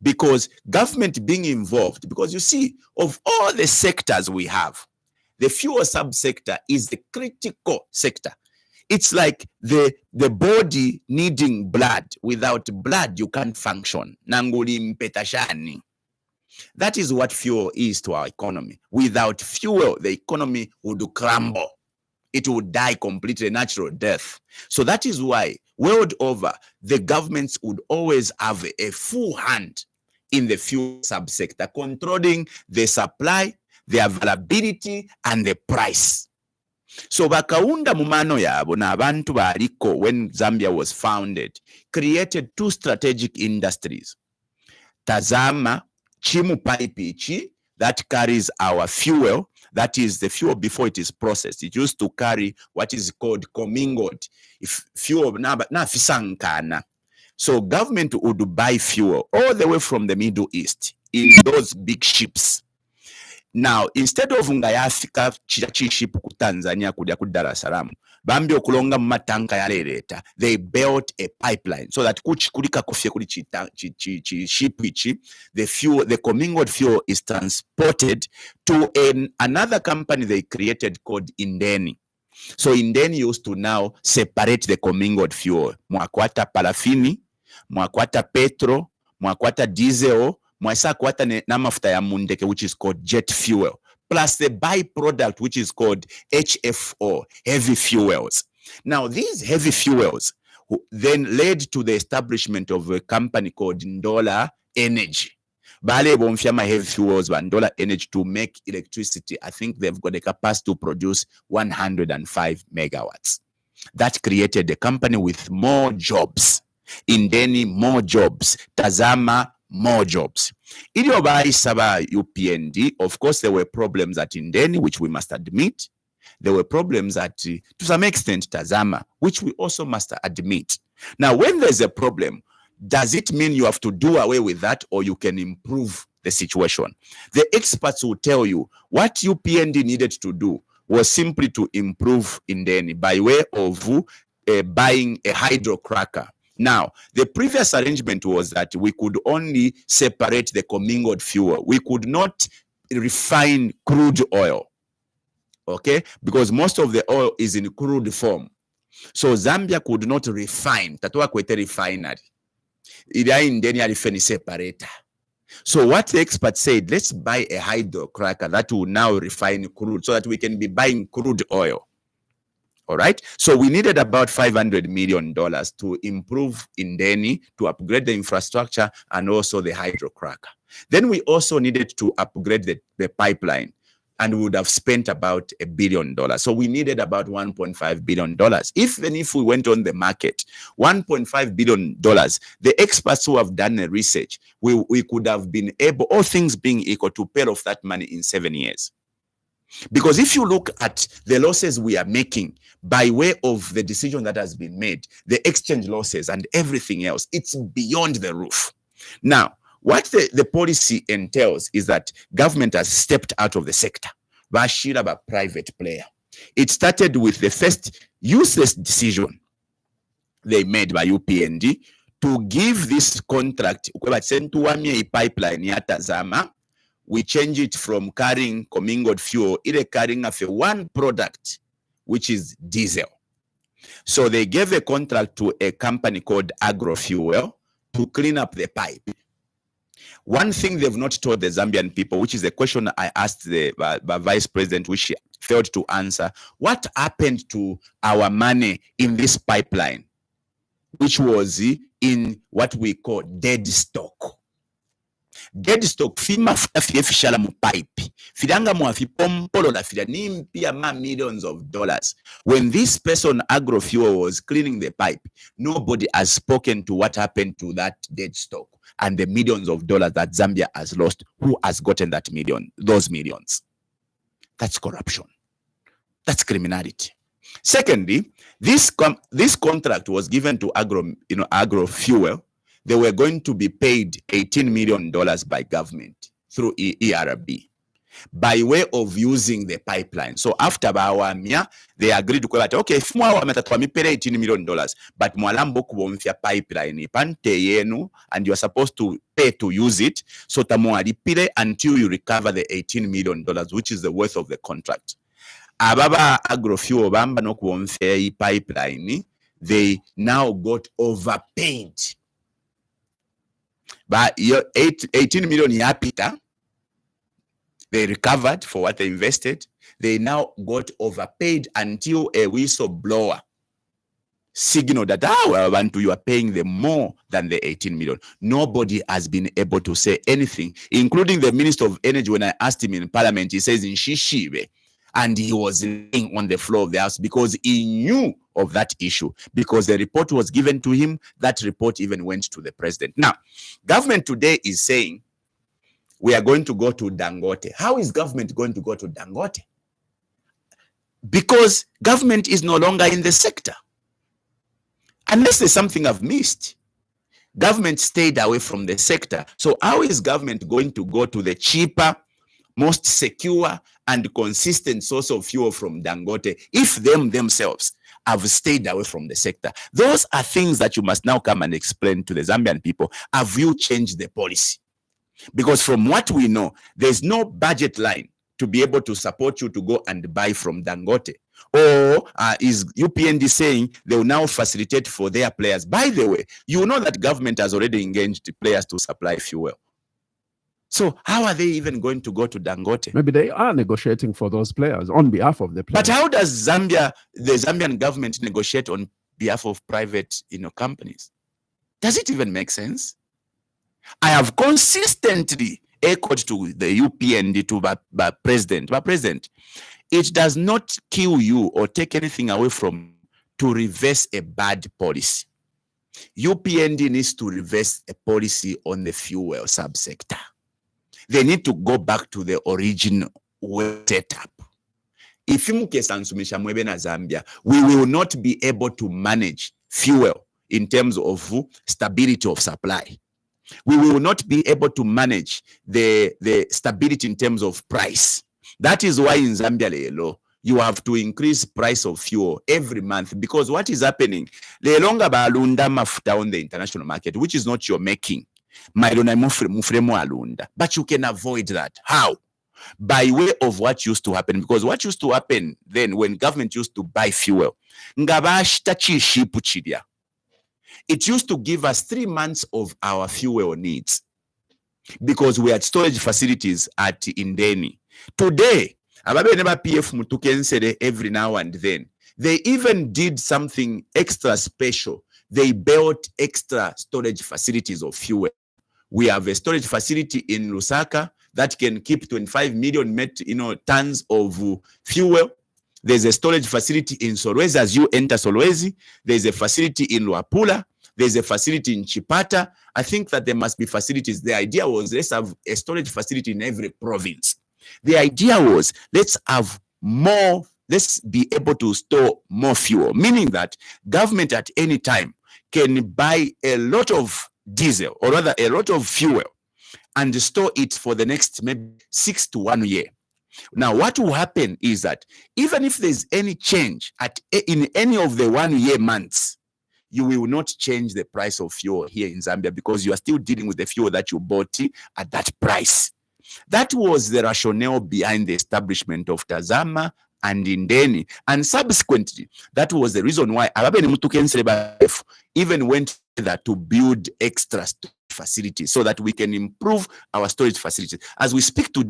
Speaker 2: Because government being involved, because you see, of all the sectors we have, the fuel subsector is the critical sector. It's like the body needing blood. Without blood, you can't function. Nanguli mpetashani. That is what fuel is to our economy. Without fuel, the economy would crumble. It would die completely, natural death. So that is why, world over, the governments would always have a full hand in the fuel subsector, controlling the supply, the availability, and the price. So bakaunda mumano yabo na abantu baliko, when Zambia was founded, created two strategic industries. Tazama chimu pipe that carries our fuel, that is the fuel before it is processed. It used to carry what is called commingled fuel na fisankana. So government would buy fuel all the way from the Middle East in those big ships. Now, instead of ngayafika ship ku Tanzania kudia ku Dar es Salaam, bambi okulonga matanka ya leleta, they built a pipeline so that kulika kufye kuli ship ichi, the fuel, the commingled fuel is transported to another company they created called Indeni. So Indeni used to now separate the commingled fuel. Mwakwata parafini, mwakwata petro, mwakwata diesel, mwasa kwata na mafuta ya mundeke, which is called jet fuel, plus the byproduct, which is called HFO, heavy fuels. Now, these heavy fuels then led to the establishment of a company called Ndola Energy. Bale bomfyama heavy fuels by Ndola Energy to make electricity. I think they've got the capacity to produce 105 megawatts. That created a company with more jobs. Indeni, more jobs. Tazama, more jobs. Iliobai Saba UPND, of course, there were problems at Indeni, which we must admit. There were problems at, to some extent, Tazama, which we also must admit. Now, when there's a problem, does it mean you have to do away with that or you can improve the situation? The experts will tell you what UPND needed to do was simply to improve Indeni by way of buying a hydrocracker. Now, the previous arrangement was that we could only separate the commingled fuel. We could not refine crude oil, okay? Because most of the oil is in crude form. So Zambia could not refine. Tatuwa kwete refinery. Ila Indeni alifeni separator. So what the experts said, let's buy a hydrocracker that will now refine crude so that we can be buying crude oil. All right. So we needed about $500 million to improve Indeni, to upgrade the infrastructure and also the hydrocracker. Then we also needed to upgrade the pipeline, and we would have spent about $1 billion. So we needed about $1.5 billion. Even if we went on the market, $1.5 billion, the experts who have done the research, we could have been able, all things being equal, to pay off that money in 7 years. Because if you look at the losses we are making by way of the decision that has been made, the exchange losses and everything else, it's beyond the roof. Now, what the policy entails is that government has stepped out of the sector. Bashira a private player. It started with the first useless decision they made by UPND to give this contract, pipeline yatazama. We change it from carrying commingled fuel, ile carrying of one product, which is diesel. So they gave a contract to a company called Agrofuel to clean up the pipe. One thing they've not told the Zambian people, which is a question I asked the vice president, which she failed to answer, what happened to our money in this pipeline, which was in what we call dead stock. Dead stock fima fishala mu pipe filanga mu afipompolo la fila nimpia ma millions of dollars. When this person Agrofuel was cleaning the pipe, nobody has spoken to what happened to that dead stock and the millions of dollars that Zambia has lost. Who has gotten those millions? That's corruption. That's criminality. Secondly, this contract was given to Agrofuel. They were going to be paid $18 million by government through ERB by way of using the pipeline. So after Bawamia, they agreed to say, okay, if we pay $18 million, but mwalambo kubomfia pipeline pante yenu, and you are supposed to pay to use it, so tamualipile until you recover the $18 million, which is the worth of the contract. Ababa Agrofuel bamba no kubomfia pipeline, they now got overpaid. But 18 million yapita, they recovered for what they invested. They now got overpaid until a whistleblower signaled that you are paying them more than the 18 million. Nobody has been able to say anything, including the Minister of Energy. When I asked him in Parliament, he says in Shishibe, and he was laying on the floor of the house because he knew of that issue, because the report was given to him. That report even went to the president. Now, government today is saying we are going to go to Dangote. How is government going to go to Dangote? Because government is no longer in the sector. Unless there's something I've missed. Government stayed away from the sector. So how is government going to go to the cheaper, most secure and consistent source of fuel from Dangote if themselves have stayed away from the sector? Those are things that you must now come and explain to the Zambian people. Have you changed the policy? Because from what we know, there's no budget line to be able to support you to go and buy from Dangote. Or is UPND saying they will now facilitate for their players? By the way, you know that government has already engaged players to supply fuel. So how are they even going to go to Dangote?
Speaker 1: Maybe they are negotiating for those players on behalf of the players.
Speaker 2: But how does the Zambian government negotiate on behalf of private companies? Does it even make sense? I have consistently echoed to the UPND, to the president. But president, it does not kill you or take anything away from to reverse a bad policy. UPND needs to reverse a policy on the fuel subsector. They need to go back to the original setup. If you Zambia, we will not be able to manage fuel in terms of stability of supply. We will not be able to manage the stability in terms of price. That is why in Zambia, you have to increase price of fuel every month, because what is happening? The longer balunda mafuta on the international market, which is not your making. But you can avoid that. How? By way of what used to happen. Because what used to happen then when government used to buy fuel, it used to give us 3 months of our fuel needs. because we had storage facilities at Indeni. Today, ababe never PF mutukensere every now and then. They even did something extra special. They built extra storage facilities of fuel. We have a storage facility in Lusaka that can keep 25 million tons of fuel. There's a storage facility in Solwezi. As you enter Solwezi, there's a facility in Luapula. There's a facility in Chipata. I think that there must be facilities. The idea was let's have a storage facility in every province. The idea was let's have more, let's be able to store more fuel, meaning that government at any time can buy a lot of diesel, or rather a lot of fuel, and store it for the next maybe 6 to 1 year. Now, what will happen is that even if there's any change in any of the 1 year months, you will not change the price of fuel here in Zambia because you are still dealing with the fuel that you bought at that price. That was the rationale behind the establishment of Tazama and Indeni. And subsequently, that was the reason why even went further to build extra storage facilities so that we can improve our storage facilities. As we speak to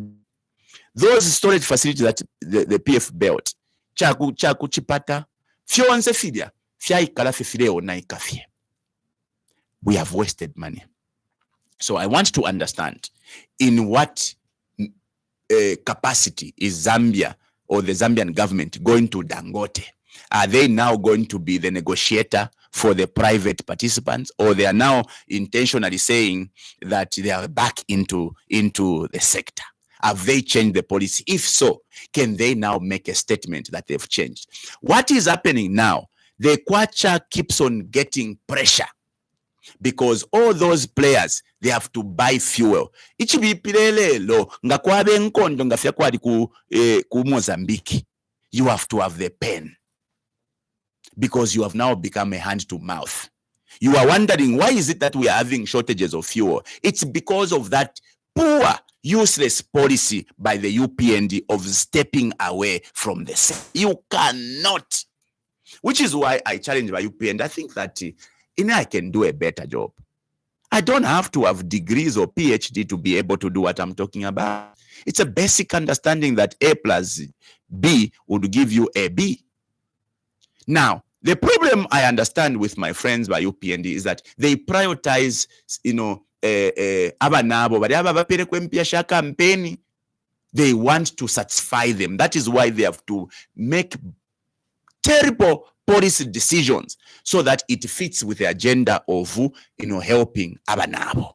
Speaker 2: those storage facilities that the PF built, chaku chipata, fionse fidia, we have wasted money. So I want to understand in what capacity is Zambia or the Zambian government going to Dangote? Are they now going to be the negotiator for the private participants, or they are now intentionally saying that they are back into the sector? Have they changed the policy? If so, can they now make a statement that they've changed? What is happening now? The Kwacha keeps on getting pressure because all those players, they have to buy fuel. Ichibipilelo nga kwabe nkondo nga fya kwali ku Mozambique. You have to have the pen because you have now become a hand to mouth. You are wondering, why is it that we are having shortages of fuel? It's because of that poor, useless policy by the UPND of stepping away from the sector. You cannot. Which is why I challenge my UPND. I think that I can do a better job. I don't have to have degrees or PhD to be able to do what I'm talking about. It's a basic understanding that A plus B would give you a B. Now, the problem I understand with my friends by UPND is that they prioritize, they want to satisfy them. That is why they have to make terrible policy decisions so that it fits with the agenda of helping Abanabo.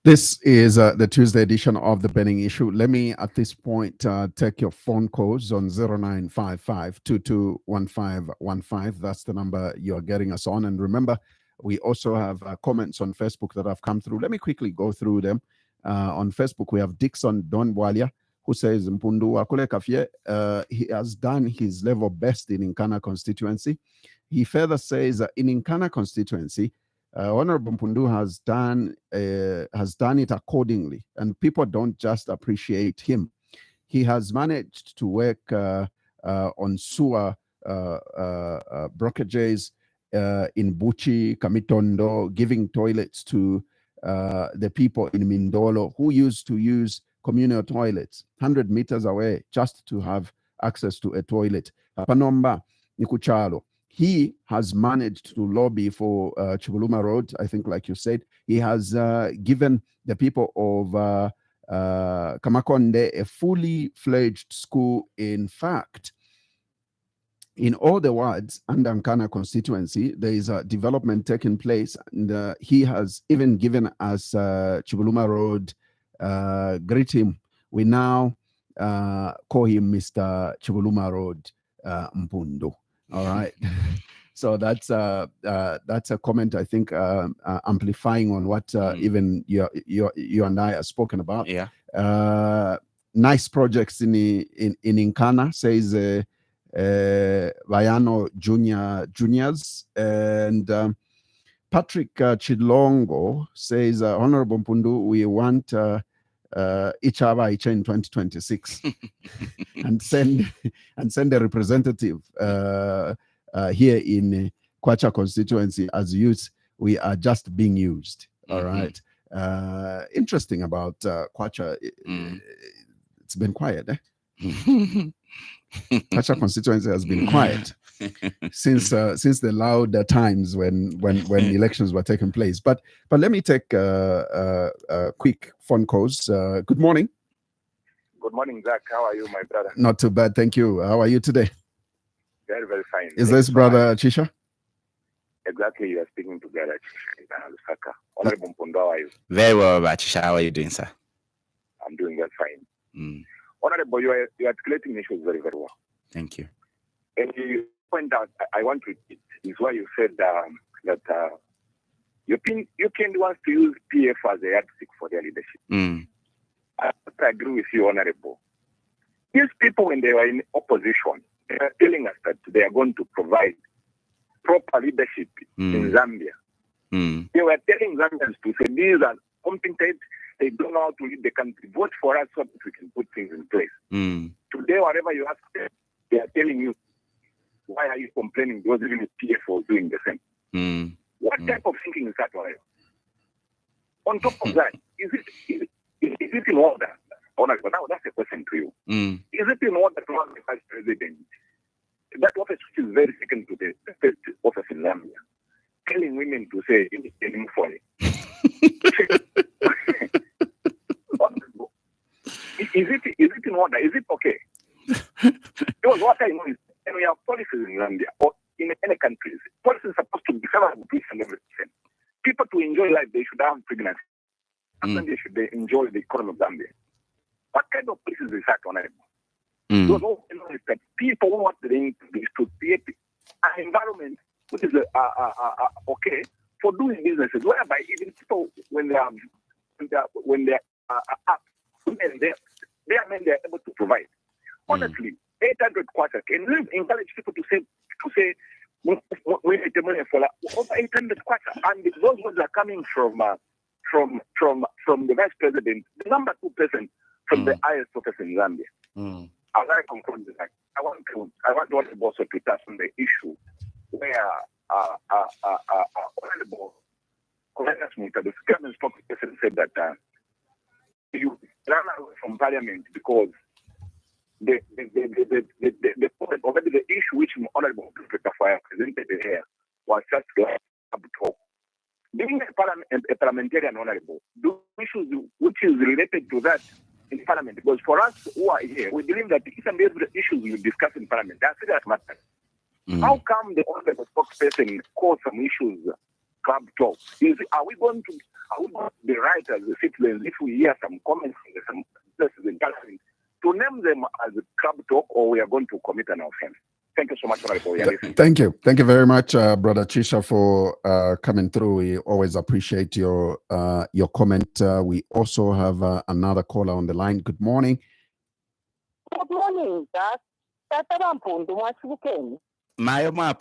Speaker 1: This is the Tuesday edition of the Burning Issue. Let me, at this point, take your phone calls on 0955-221515. That's the number you're getting us on. And remember, we also have comments on Facebook that have come through. Let me quickly go through them. On Facebook, we have Dixon Donbwalia, who says, Mpundu Akule Kafye, he has done his level best in Nkana constituency. He further says, in Nkana constituency, Honorable Mpundu has done it accordingly, and people don't just appreciate him. He has managed to work on sewer brokerages in Buchi, Kamitondo, giving toilets to the people in Mindolo who used to use communal toilets 100 meters away just to have access to a toilet. Panomba Nikuchalo. He has managed to lobby for Chibuluma Road, I think, like you said. He has given the people of Kamakonde a fully fledged school. In fact, in all the wards under Nkana constituency, there is a development taking place. And he has even given us Chibuluma Road. Greet him. We now call him Mr. Chibuluma Road Mpundu. All right. So that's a comment, I think, amplifying on what even you and I have spoken about.
Speaker 2: Yeah.
Speaker 1: Nice projects in Nkana, says Vayano Juniors. And Patrick Chilongo says, Honorable Mpundu, we want Ichaba Icha in 2026 and send a representative here in Kwacha constituency. As youth, we are just being used. All right. Interesting about Kwacha. It's been quiet. Kwacha constituency has been quiet since the loud times when elections were taking place. But let me take quick phone calls. Good morning.
Speaker 3: Good morning, Zach. How are you, my brother?
Speaker 1: Not too bad, thank you. How are you today?
Speaker 3: Very, very fine.
Speaker 1: Is this brother Chisha?
Speaker 3: Exactly, you are speaking to brother Chisha. Honorable Mpundu, how are you?
Speaker 2: Very well, Chisha. How are you doing, sir?
Speaker 3: I'm doing very fine. Honorable, you are articulating issues very, very well.
Speaker 2: Thank you.
Speaker 3: And you point out, I want to repeat, is why you said that European wants to use PF as a yardstick for their leadership. I agree with you, Honorable. These people, when they were in opposition, they are telling us that they are going to provide proper leadership in Zambia. They were telling Zambians to say, these are competent, they don't know how to lead the country. Vote for us so that we can put things in place. Today, whatever you ask them, they are telling you, why are you complaining? Because even the PF was doing the same. What type of thinking is that, Honorable? On top of that, is it in order? Honorable, now that's a question to you. Is it in order to have the vice president? That office, which is very second to the first office in Zambia, telling women to say, in folly. Is it in order? Is it okay? Because what I know is when we have policies in Zambia or in any countries, policies are supposed to be favorable to each and every percent. People to enjoy life, they should have pregnancy. And then they should enjoy the economy of Zambia. What kind of policies is that, Honorable? Because all we know is that people want to create an environment which is okay for doing businesses, whereby even people when they are up, they are able to provide. Honestly, 800 quarter can encourage people to say we need the money for over 800 quarter, and those ones are coming from the vice president, the number 2 person from the highest office in Zambia. As I conclude this, I want to also to touch on the issue where Honorable the government spokesperson said that you ran away from Parliament because the already the issue which Honorable Fire presented here was just up talk. Being a parliamentarian, Honorable, do issues which is related to that in Parliament, because for us who are here, we believe that each and every issues we discuss in Parliament, that's serious matters. How come the honorable spokesperson calls some issues club talk? Are we going to be right as the citizens if we hear some comments from some places in Parliament to name them as club talk, or we are going to commit an offense? Thank you so much, Honorable.
Speaker 1: Thank you very much, Brother Chisha, for coming through. We always appreciate your comment. We also have another caller on the line. Good morning.
Speaker 4: Good morning, Zach. That's
Speaker 2: my mother.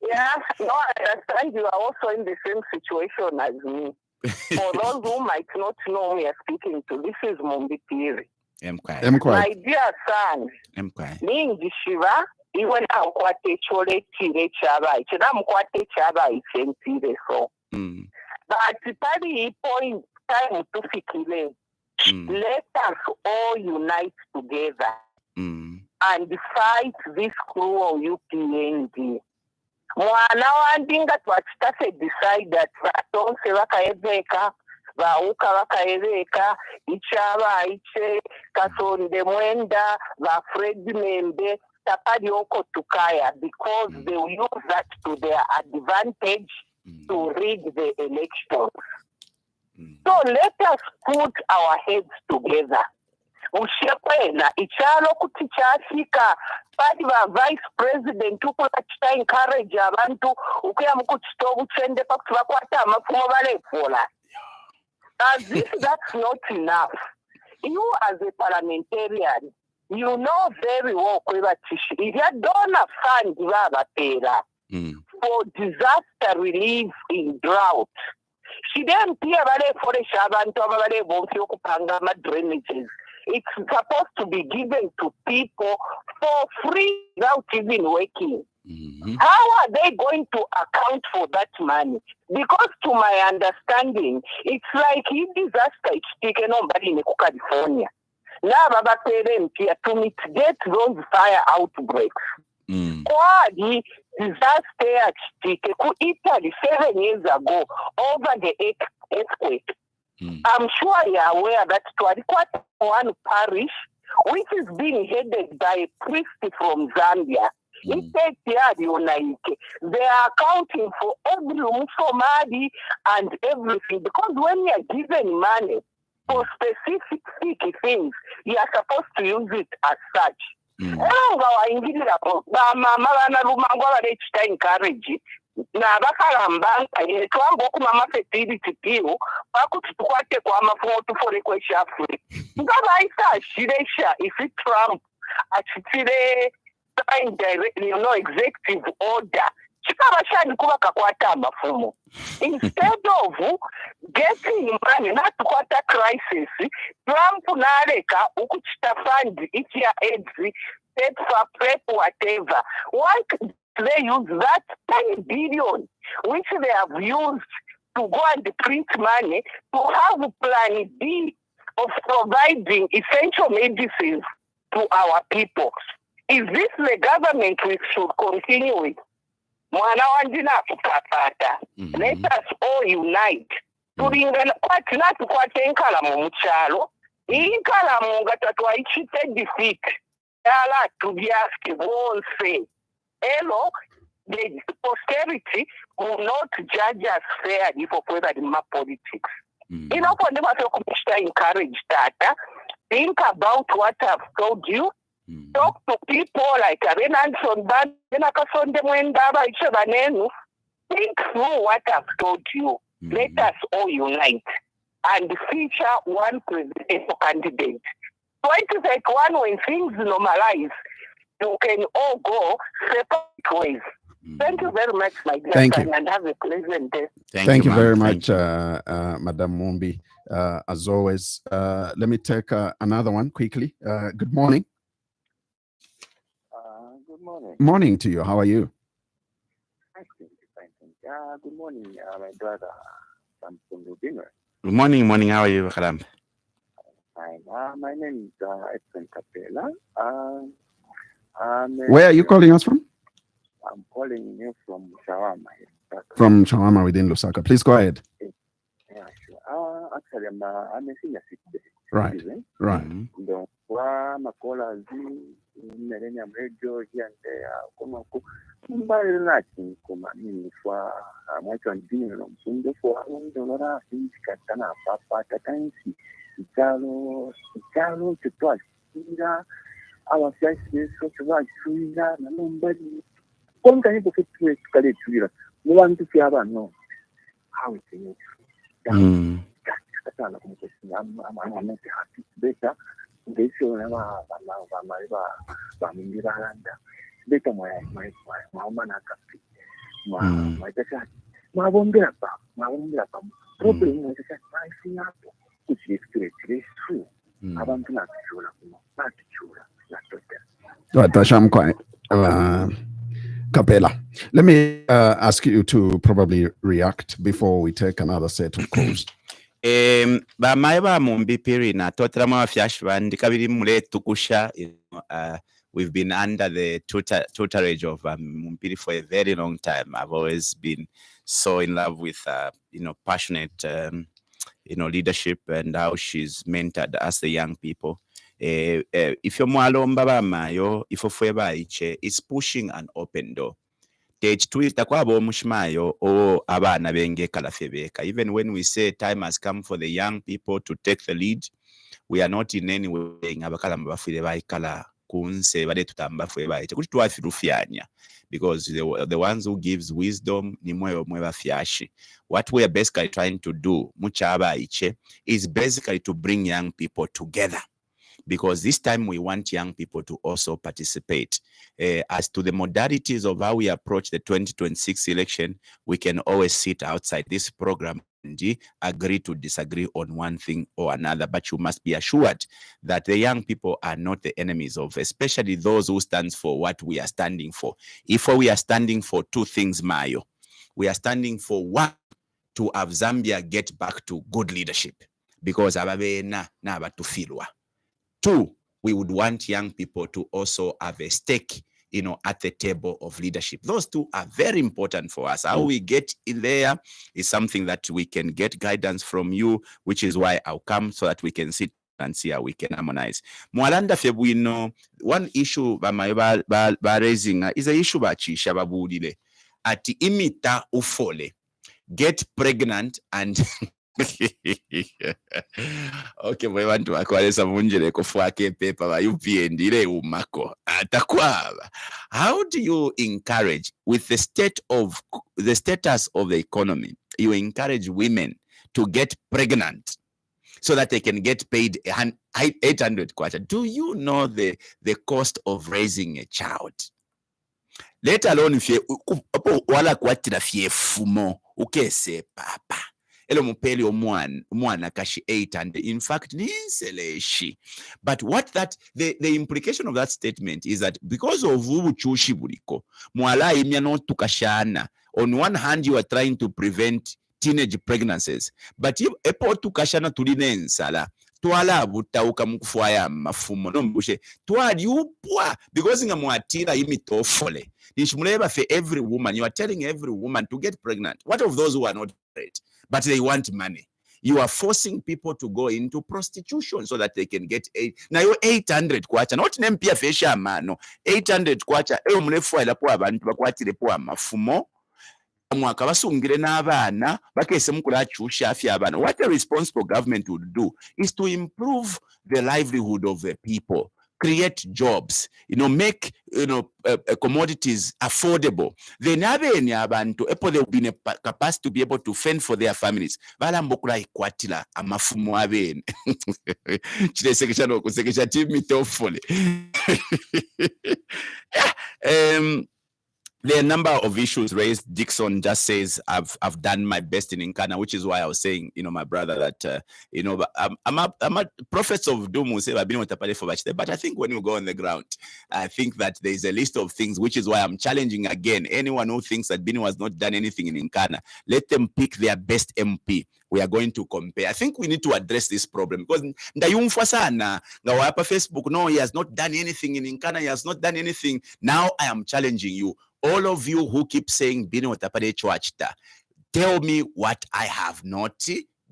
Speaker 4: Yeah, no, I understand you are also in the same situation as me. For those who might not know we are speaking to, this is Mumbitiri. My dear son, Ningi Shiva, even now, what they chole tire chaba, Chidam Quate chaba, it's so. But the party point time to fikile. Let us all unite together and fight this cruel UPND. Mwana wandinga twachitase decide that vatonse vakaeveka vauka vakaeveka ichava iche kasonde mwenda vafred membe tapadi oko tukaya, because they will use that to their advantage to rig the elections. So let us put our heads together. Ushekwena ichalo kuti chafika padi va vice president ukula chita encourage abantu ukuya mukuchitobu chende pakuti vakwata amafumo valefola. As if that's not enough, you as a parliamentarian, you know very well kwevatishi if you don't fund vavatera for disaster relief in drought. She didn't hear about it for the Shaban to about it, won't you kupanga my drainages. it's supposed to be given to people for free without even working.
Speaker 2: Mm-hmm.
Speaker 4: How are they going to account for that money? Because to my understanding, it's like if disaster is taken on in California. Now, to mitigate those fire outbreaks. Kwadi disaster ku Italy 7 years ago over the earthquake. I'm sure you're aware that one parish, which is being headed by a priest from Zambia, they are accounting for every Somali and everything, because when you are given money for specific things, you are supposed to use it as such. Encourage na bakalamba twamba okumama fertility pill bakuti tukwate kwa mafumo tufole kweshafule ngaba isashiresha ifi Trump achitire sign direct, executive order chikabashani kuba kakwata amafumo instead of getting money not kwata crisis. Trump naleka ukuchita fund ichia aids prep whatever. Why they use that 10 billion which they have used to go and print money to have a plan B of providing essential medicines to our people? Is this the government we should continue with? Mwana wanjina kukapata. Let us all unite. Tulingana kwatina tukwate Nkana mu muchalo. Nkana mu ngatwa ichite defeat. Yala tubyaske bonse. Hello, the posterity will not judge us fairly for further politics. You know, for them to encourage that. Think about what I've told you. Talk to people like Renanson think through what I've told you. Let us all unite and feature one presidential candidate. So it is like one when things normalize, you can all go separate ways. Thank you very much, my dear friend, and have a pleasant day.
Speaker 1: Thank you very much, Madam Mumbi. As always, let me take another one quickly. Good morning.
Speaker 5: Good morning.
Speaker 1: Morning to you. How are you?
Speaker 5: Good morning, my brother. I'm from Binwell.
Speaker 2: Good morning. How are you, Kalam?
Speaker 5: Fine. My name is Kapela.
Speaker 1: Where are you calling us from?
Speaker 5: I'm calling you from Shawama.
Speaker 1: From Shawama within Lusaka. Please go ahead.
Speaker 5: Yeah, sure. Actually, I'm a senior citizen.
Speaker 1: Right. Right.
Speaker 5: Donc, makola millennium radio here and there. Mbali lati kuma mimi kwa mwacho ndini no mpundu kwa ndolora sikatana papa tatansi ikalo tutwa sira awa fiasi tutwa sira na mbali konka ni bofetu kale tuira mubantu fyabano how it is katana kumukesi amana happy better ndesho na ba mingira landa beta mwa na kapi mwa tata mabombera pa problem ni sasa maisi hapo kuchifikire true abantu nakichura na tota
Speaker 1: Tashamkwa Kapela. Let me ask you to probably react before we take another set of calls.
Speaker 2: Ba maiba mumbi piri na totara mwa fyash bandi kabiri mule tukusha. We've been under the tutorage of Mumpiri for a very long time. I've always been so in love with, passionate, leadership and how she's mentored us, the young people. If you're mwalomba bamayo, if you're it's pushing an open door. Even when we say time has come for the young people to take the lead, we are not in any way because the ones who gives wisdom what we are basically trying to do is basically to bring young people together because this time we want young people to also participate. As to the modalities of how we approach the 2026 election, we can always sit outside this program and agree to disagree on one thing or another, but you must be assured that the young people are not the enemies of, especially those who stands for what we are standing for. If we are standing for two things, Mayo, we are standing for one, to have Zambia get back to good leadership, because ababena na batufilwa. Two, we would want young people to also have a stake, at the table of leadership. Those two are very important for us. How we get in there is something that we can get guidance from you, which is why I'll come so that we can sit and see how we can harmonize. Mwalanda Febuino, one issue by raising is a issue about Chisha Babudile. Ati imita ufole, get pregnant and okay, we want to acquire some munjere kofwake paper wa UPN ile umako atakwaba. How do you encourage, with the status of the economy, you encourage women to get pregnant so that they can get paid 800 kwacha? Do you know the cost of raising a child? Let alone if you wala kwatira fie fumo ukese papa elo mupeli omwana kashi 800. In fact, ninseleshi. But what the implication of that statement is that because of ubuchushi buliko mwala imya no tukashana, on one hand you are trying to prevent teenage pregnancies, but if epo tukashana tuline nsala twala butauka mukufwaya mafumo no mbushe twali upwa because nga mwatira imitofole nishimuleba for every woman. You are telling every woman to get pregnant. What of those who are not married but they want money? You are forcing people to go into prostitution so that they can get now 800 kwacha, not nempia fesha mano 800 kwacha eyo mrefu ila po abantu bakwatire po mafumo mwaka basungire n'abana bakese mukula chusha afya abana. What a responsible government would do is to improve the livelihood of the people, create jobs, make commodities affordable. Then abene abantu epo they will be in a capacity to be able to fend for their families. Bala mbokula ikwatila amafumo abene. Chile sekeshano kusekesha timi tofole. There are a number of issues raised. Dixon just says, I've done my best in Nkana, which is why I was saying, my brother, that, I'm a prophets of doom who say I've been with Tapale for much, but I think when you go on the ground, I think that there's a list of things, which is why I'm challenging again. Anyone who thinks that Binwell has not done anything in Nkana, let them pick their best MP. We are going to compare. I think we need to address this problem because ndayumfwa sana ngawapa Facebook, no, he has not done anything in Nkana, he has not done anything. Now I am challenging you. All of you who keep saying Binwell Tapale Chwachta, tell me what I have not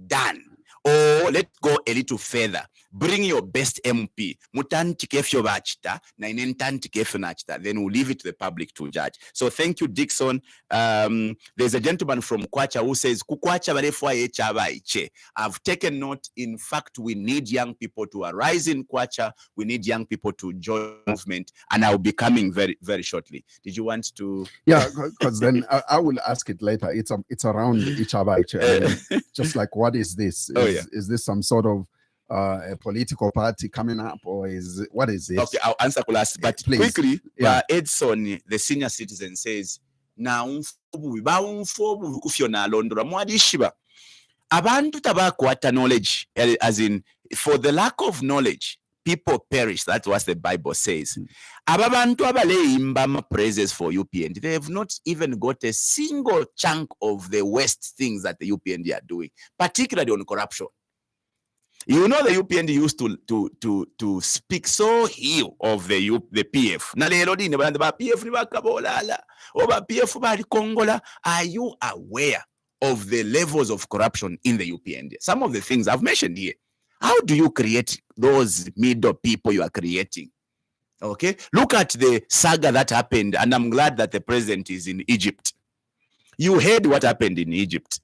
Speaker 2: done. Or let's go a little further. Bring your best MP. Mutantikefyo bachita, na inentantikefyo nachita. Then we'll leave it to the public to judge. So thank you, Dixon. There's a gentleman from Kwacha who says, Kukwacha barefwa echaba iche. I've taken note. In fact, we need young people to arise in Kwacha. We need young people to join the movement. And I'll be coming very, very shortly. Did you want to?
Speaker 1: Yeah, because then I will ask it later. It's around Ichaba Iche. Just like, what is this? Is this some sort of a political party coming up, or what is this?
Speaker 2: Okay, I'll answer last, but quickly, Edson, the senior citizen, says, na umfobu kufyona londora mwadishiba abantu tabakwata knowledge, as in, for the lack of knowledge people perish. That's what the Bible says. Ababantu abale imbama praises for UPND. They have not even got a single chunk of the worst things that the UPND are doing, particularly on corruption. The UPND used to speak so ill of the PF. Are you aware of the levels of corruption in the UPND? Some of the things I've mentioned here. How do you create those middle people you are creating? Okay, look at the saga that happened, and I'm glad that the president is in Egypt. You heard what happened in Egypt.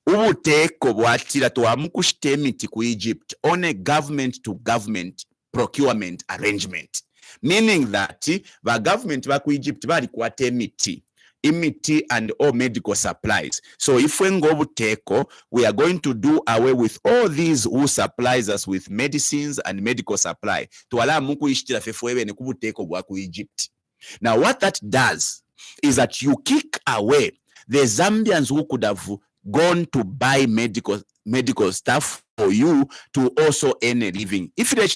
Speaker 2: Ubuteko bwatira tuamukushtemiti ku Egypt on a government to government procurement arrangement, meaning that the government baku Egypt bali kwatemiti imiti and all medical supplies. So if we go buteko, we are going to do away with all these who supplies us with medicines and medical supply. To allow muku ishitira fefwewe ne kubuteko bwaku Egypt. Now what that does is that you kick away the Zambians who could have gone to buy medical stuff for you to also earn a living. If I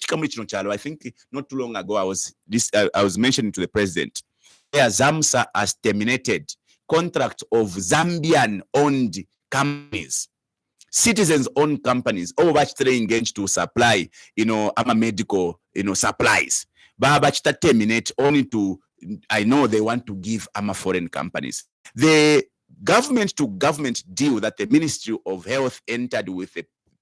Speaker 2: think not too long ago I was mentioning to the president, where ZAMSA has terminated contract of Zambian-owned companies, citizens-owned companies, all which they engaged to supply, medical, supplies. But terminate only to, I know they want to give foreign companies. The government-to-government deal that the Ministry of Health entered with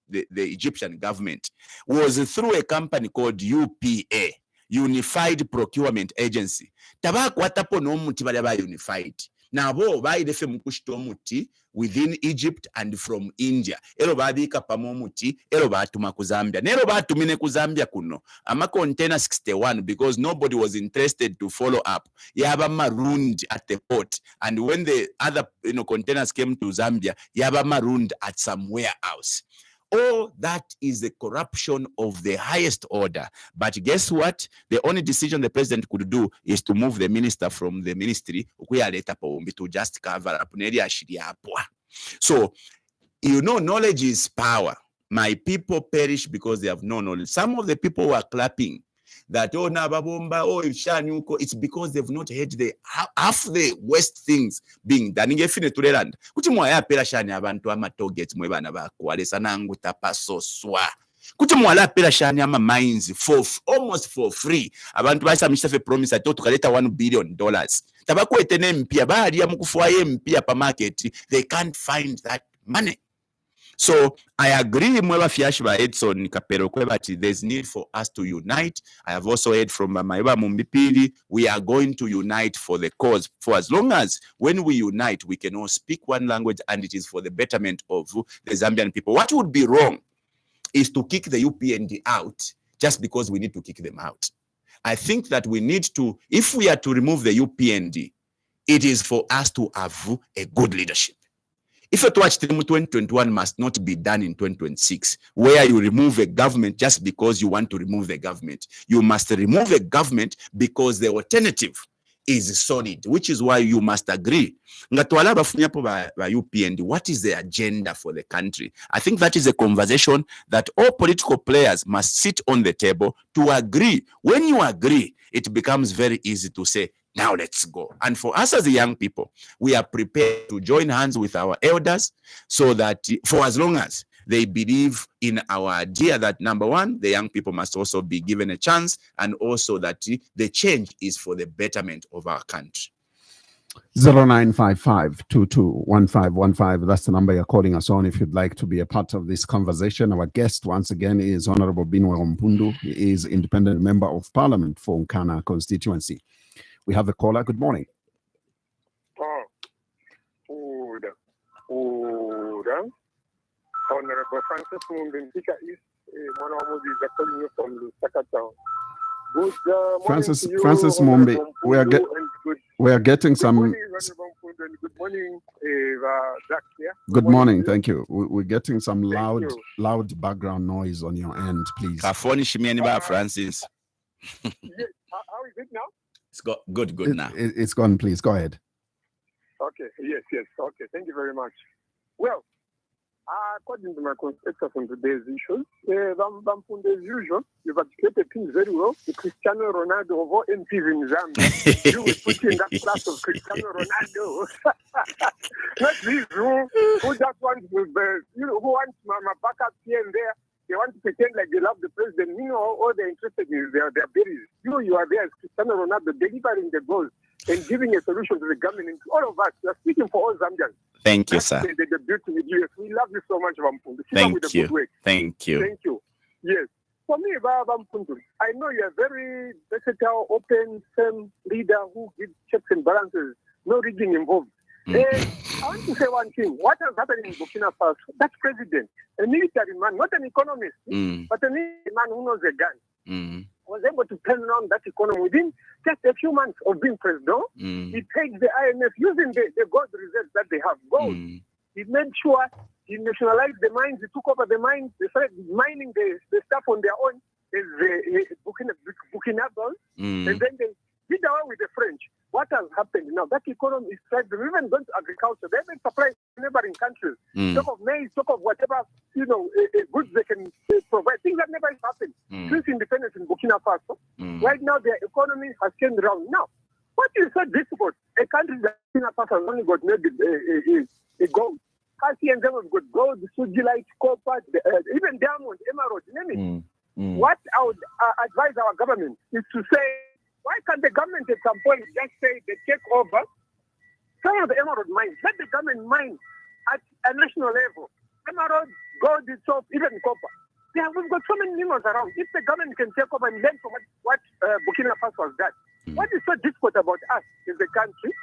Speaker 2: the Egyptian government was through a company called UPA, Unified Procurement Agency. Tabakwatapo no muti bali unified. Nabo baidefe mukushito muti within Egypt and from India. Ero badika pamo muti, ero batuma ku Zambia. Nero batumine ku Zambia kuno. Ama container 61 because nobody was interested to follow up. Yaba marooned at the port. And when the other containers came to Zambia, yaba marooned at some warehouse. All that is the corruption of the highest order. But guess what? The only decision the president could do is to move the minister from the ministry to just cover up. So, knowledge is power. My people perish because they have no knowledge. Some of the people who are clapping that, it's because they've not heard half the worst things being done. Mines for almost for free. Abantu basa mshafe promise ati tukaleta $1 billion. Tabako etene mpia bahari ya mkufuaye mpia pa market. They can't find that money. So I agree Mweba Fiashba Edson Kapero Kwebati, there's need for us to unite. I have also heard from Maiba Mumbipili, we are going to unite for the cause. For as long as when we unite, we can all speak one language and it is for the betterment of the Zambian people. What would be wrong is to kick the UPND out just because we need to kick them out. I think that we need to, if we are to remove the UPND, it is for us to have a good leadership. If you watch 2021 must not be done in 2026, where you remove a government just because you want to remove the government. You must remove a government because the alternative is solid, which is why you must agree. What is the agenda for the country? I think that is a conversation that all political players must sit on the table to agree. When you agree, it becomes very easy to say, now let's go. And for us as the young people, we are prepared to join hands with our elders so that for as long as they believe in our idea that number one, the young people must also be given a chance, and also that the change is for the betterment of our country.
Speaker 1: 0955-221515. That's the number you're calling us on if you'd like to be a part of this conversation. Our guest once again is Honorable Binwell Mpundu. He is independent member of parliament for Nkana Constituency. We have a caller. Good morning.
Speaker 6: Honorable Francis Mumbintika is one of these calling you from Lusaka town. Good morning.
Speaker 1: Francis Mumbi, we are getting some.
Speaker 6: Good morning, Zach here.
Speaker 1: Good morning, thank you. We're getting some loud background noise on your end, please.
Speaker 2: Francis.
Speaker 6: Yes. How is it now?
Speaker 2: It's good now.
Speaker 1: It's gone, please. Go ahead.
Speaker 6: Okay, yes. Okay, thank you very much. Well, according to my conspectus on today's issues, as usual, you've articulated things very well. The Cristiano Ronaldo of all MPs in Zambia. You will put in that class of Cristiano Ronaldo. Not these who just want to, who want my backup here and there. They want to pretend like they love the president. All they're interested in is their berries. You are there as Cristiano Ronaldo delivering the goals and giving a solution to the government. And to all of us, we are speaking for all Zambians.
Speaker 2: Thank you, sir.
Speaker 6: The beauty with you. We love you so much, Mpundu.
Speaker 2: Thank you.
Speaker 6: Thank you. Yes. For me, Mpundu, I know you're a very versatile, open, firm leader who gives checks and balances, no rigging involved. I want to say one thing. What has happened in Burkina Faso? That president, a military man, not an economist, but a military man who knows a gun. was able to turn around that economy within just a few months of being president. He paid the IMF using the gold reserves that they have, gold. He made sure he nationalized the mines, he took over the mines, they started mining the stuff on their own, Burkina, and then they did away with the French. What has happened now? That economy is thriving. We've even gone to agriculture. They've been supplying neighboring countries. Talk of maize, talk of whatever, goods they can provide. Things that never happened since independence in Burkina Faso. Right now, their economy has turned around. Now, what is so difficult? A country that Burkina Faso has only got maybe a gold. Kasi and them have got gold, sugilite, copper, even diamond, emerald, name it. What I would advise our government is to say, why can't the government at some point just say they take over some of the emerald mines? Let the government mine at a national level. Emerald, gold itself, even copper. Yeah, we've got so many minerals around. If the government can take over and learn from what Burkina Faso has done, what is so difficult about us as a country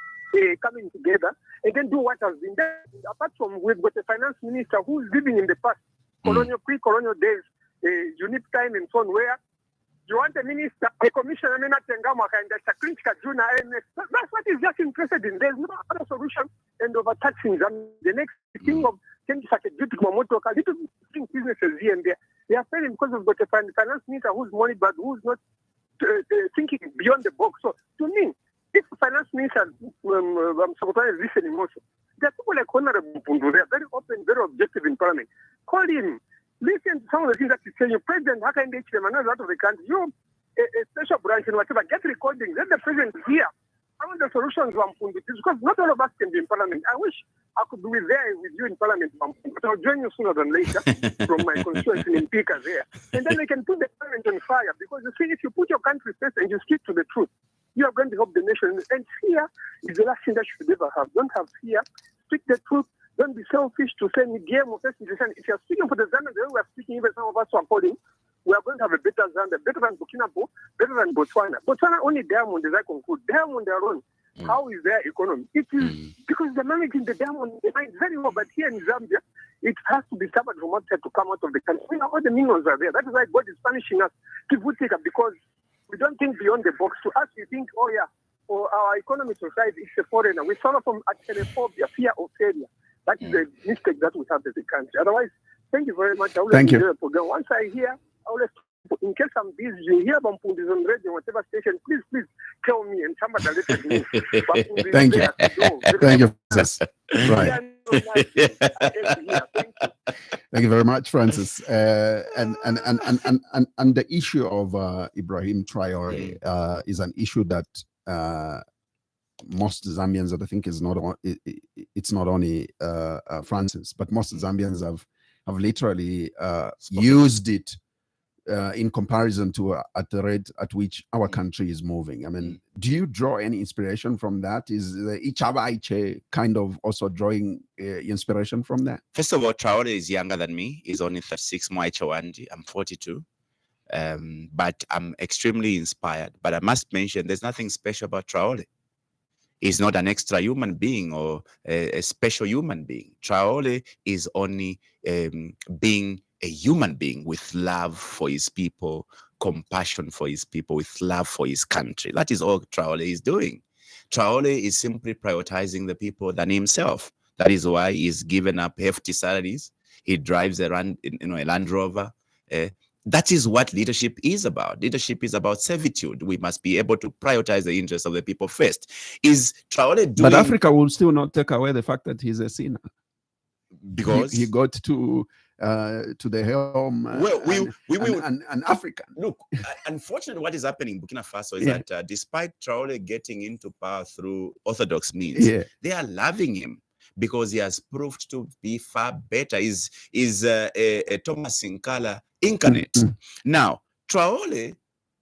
Speaker 6: coming together and then do what has been done? Apart from we've got a finance minister who's living in the past, pre-colonial days, UNIP time and so on, where you want a minister, a commissioner, and that's what he's just interested in. There's no other solution and overtaxing them. The next thing of change such a duty to little businesses here and there. They are failing because we've got a finance minister who's money, but who's not thinking beyond the box. So to me, if finance minister is listening also, there are people like Honorable Mpundu. They are very open, very objective in parliament. Call him. Listen to some of the things that he's saying. President, how can they them another out of the country? You, a special branch and whatever, get recordings. Let the president hear some of the solutions to Mpundu, because not all of us can be in parliament. I wish I could be there with you in parliament, but I'll join you sooner than later from my constituency in Pika there. And then they can put the parliament on fire, because you see, if you put your country first and you stick to the truth, you are going to help the nation. And fear is the last thing that you should ever have. Don't have fear. Speak the truth. Don't be selfish to say game of first. If you're speaking for the Zambia, the way we are speaking, even some of us who are calling, we are going to have a better Zambia, better than Burkina Faso, better than Botswana. Botswana only diamond, as I conclude. Diamond their own. How is their economy? It is because they're managing the diamond mine very well. But here in Zambia, it has to be suffered from outside to come out of the country. We know all the minerals are there. That is why God is punishing us to take up, because we don't think beyond the box. To us, we think, oh yeah, for our economy society, it's a foreigner. We suffer from xenophobia, fear of failure. That is a mistake that we have as a country. Otherwise, thank you very much. I will enjoy the program. Once I hear, I will, in case I'm busy, you hear about Mpundu on radio, whatever station, please tell me and somebody listen to me.
Speaker 1: Thank you. Thank you, Francis. Right. Thank you very much, Francis. And the issue of Ibrahim Traore is an issue that most Zambians, I think, is not it's not only Francis, but most Zambians have literally used it in comparison to at the rate at which our country is moving. I mean, do you draw any inspiration from that? Is the Ichaba kind of also drawing inspiration from that?
Speaker 2: First of all, Traore is younger than me. He's only 36. I'm 42. But I'm extremely inspired. But I must mention, there's nothing special about Traore. He's not an extra human being or a special human being. Traore is only being a human being with love for his people, compassion for his people, with love for his country. That is all Traore is doing. Traore is simply prioritizing the people than himself. That is why he's given up hefty salaries. He drives a Land Rover. That is what leadership is about. Leadership is about servitude. We must be able to prioritize the interests of the people first. Is Traore doing?
Speaker 1: But Africa will still not take away the fact that he's a sinner,
Speaker 2: because
Speaker 1: he got to the helm.
Speaker 2: Well, we will
Speaker 1: an African.
Speaker 2: Look, unfortunately, what is happening in Burkina Faso is that despite Traore getting into power through orthodox means, they are loving him, because he has proved to be far better. Is a Thomas Nkana incarnate. Now, Traore,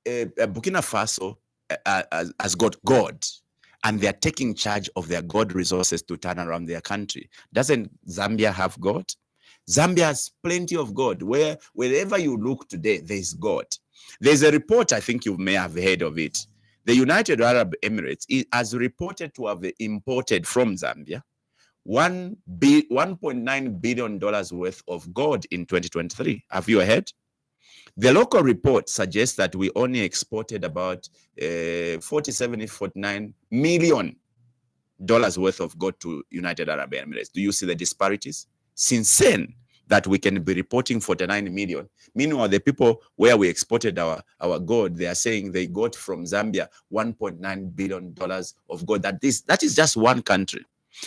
Speaker 2: Burkina Faso has got God, and they are taking charge of their God resources to turn around their country. Doesn't Zambia have God? Zambia has plenty of God. Wherever you look today, there is God. There's a report, I think you may have heard of it. The United Arab Emirates has reported to have imported from Zambia $1.9 billion worth of gold in 2023. Have you heard? The local report suggests that we only exported about $49 million worth of gold to United Arab Emirates. Do you see the disparities? Since then, that we can be reporting 49 million. Meanwhile, the people where we exported our gold, they are saying they got from Zambia $1.9 billion of gold. That is just one country.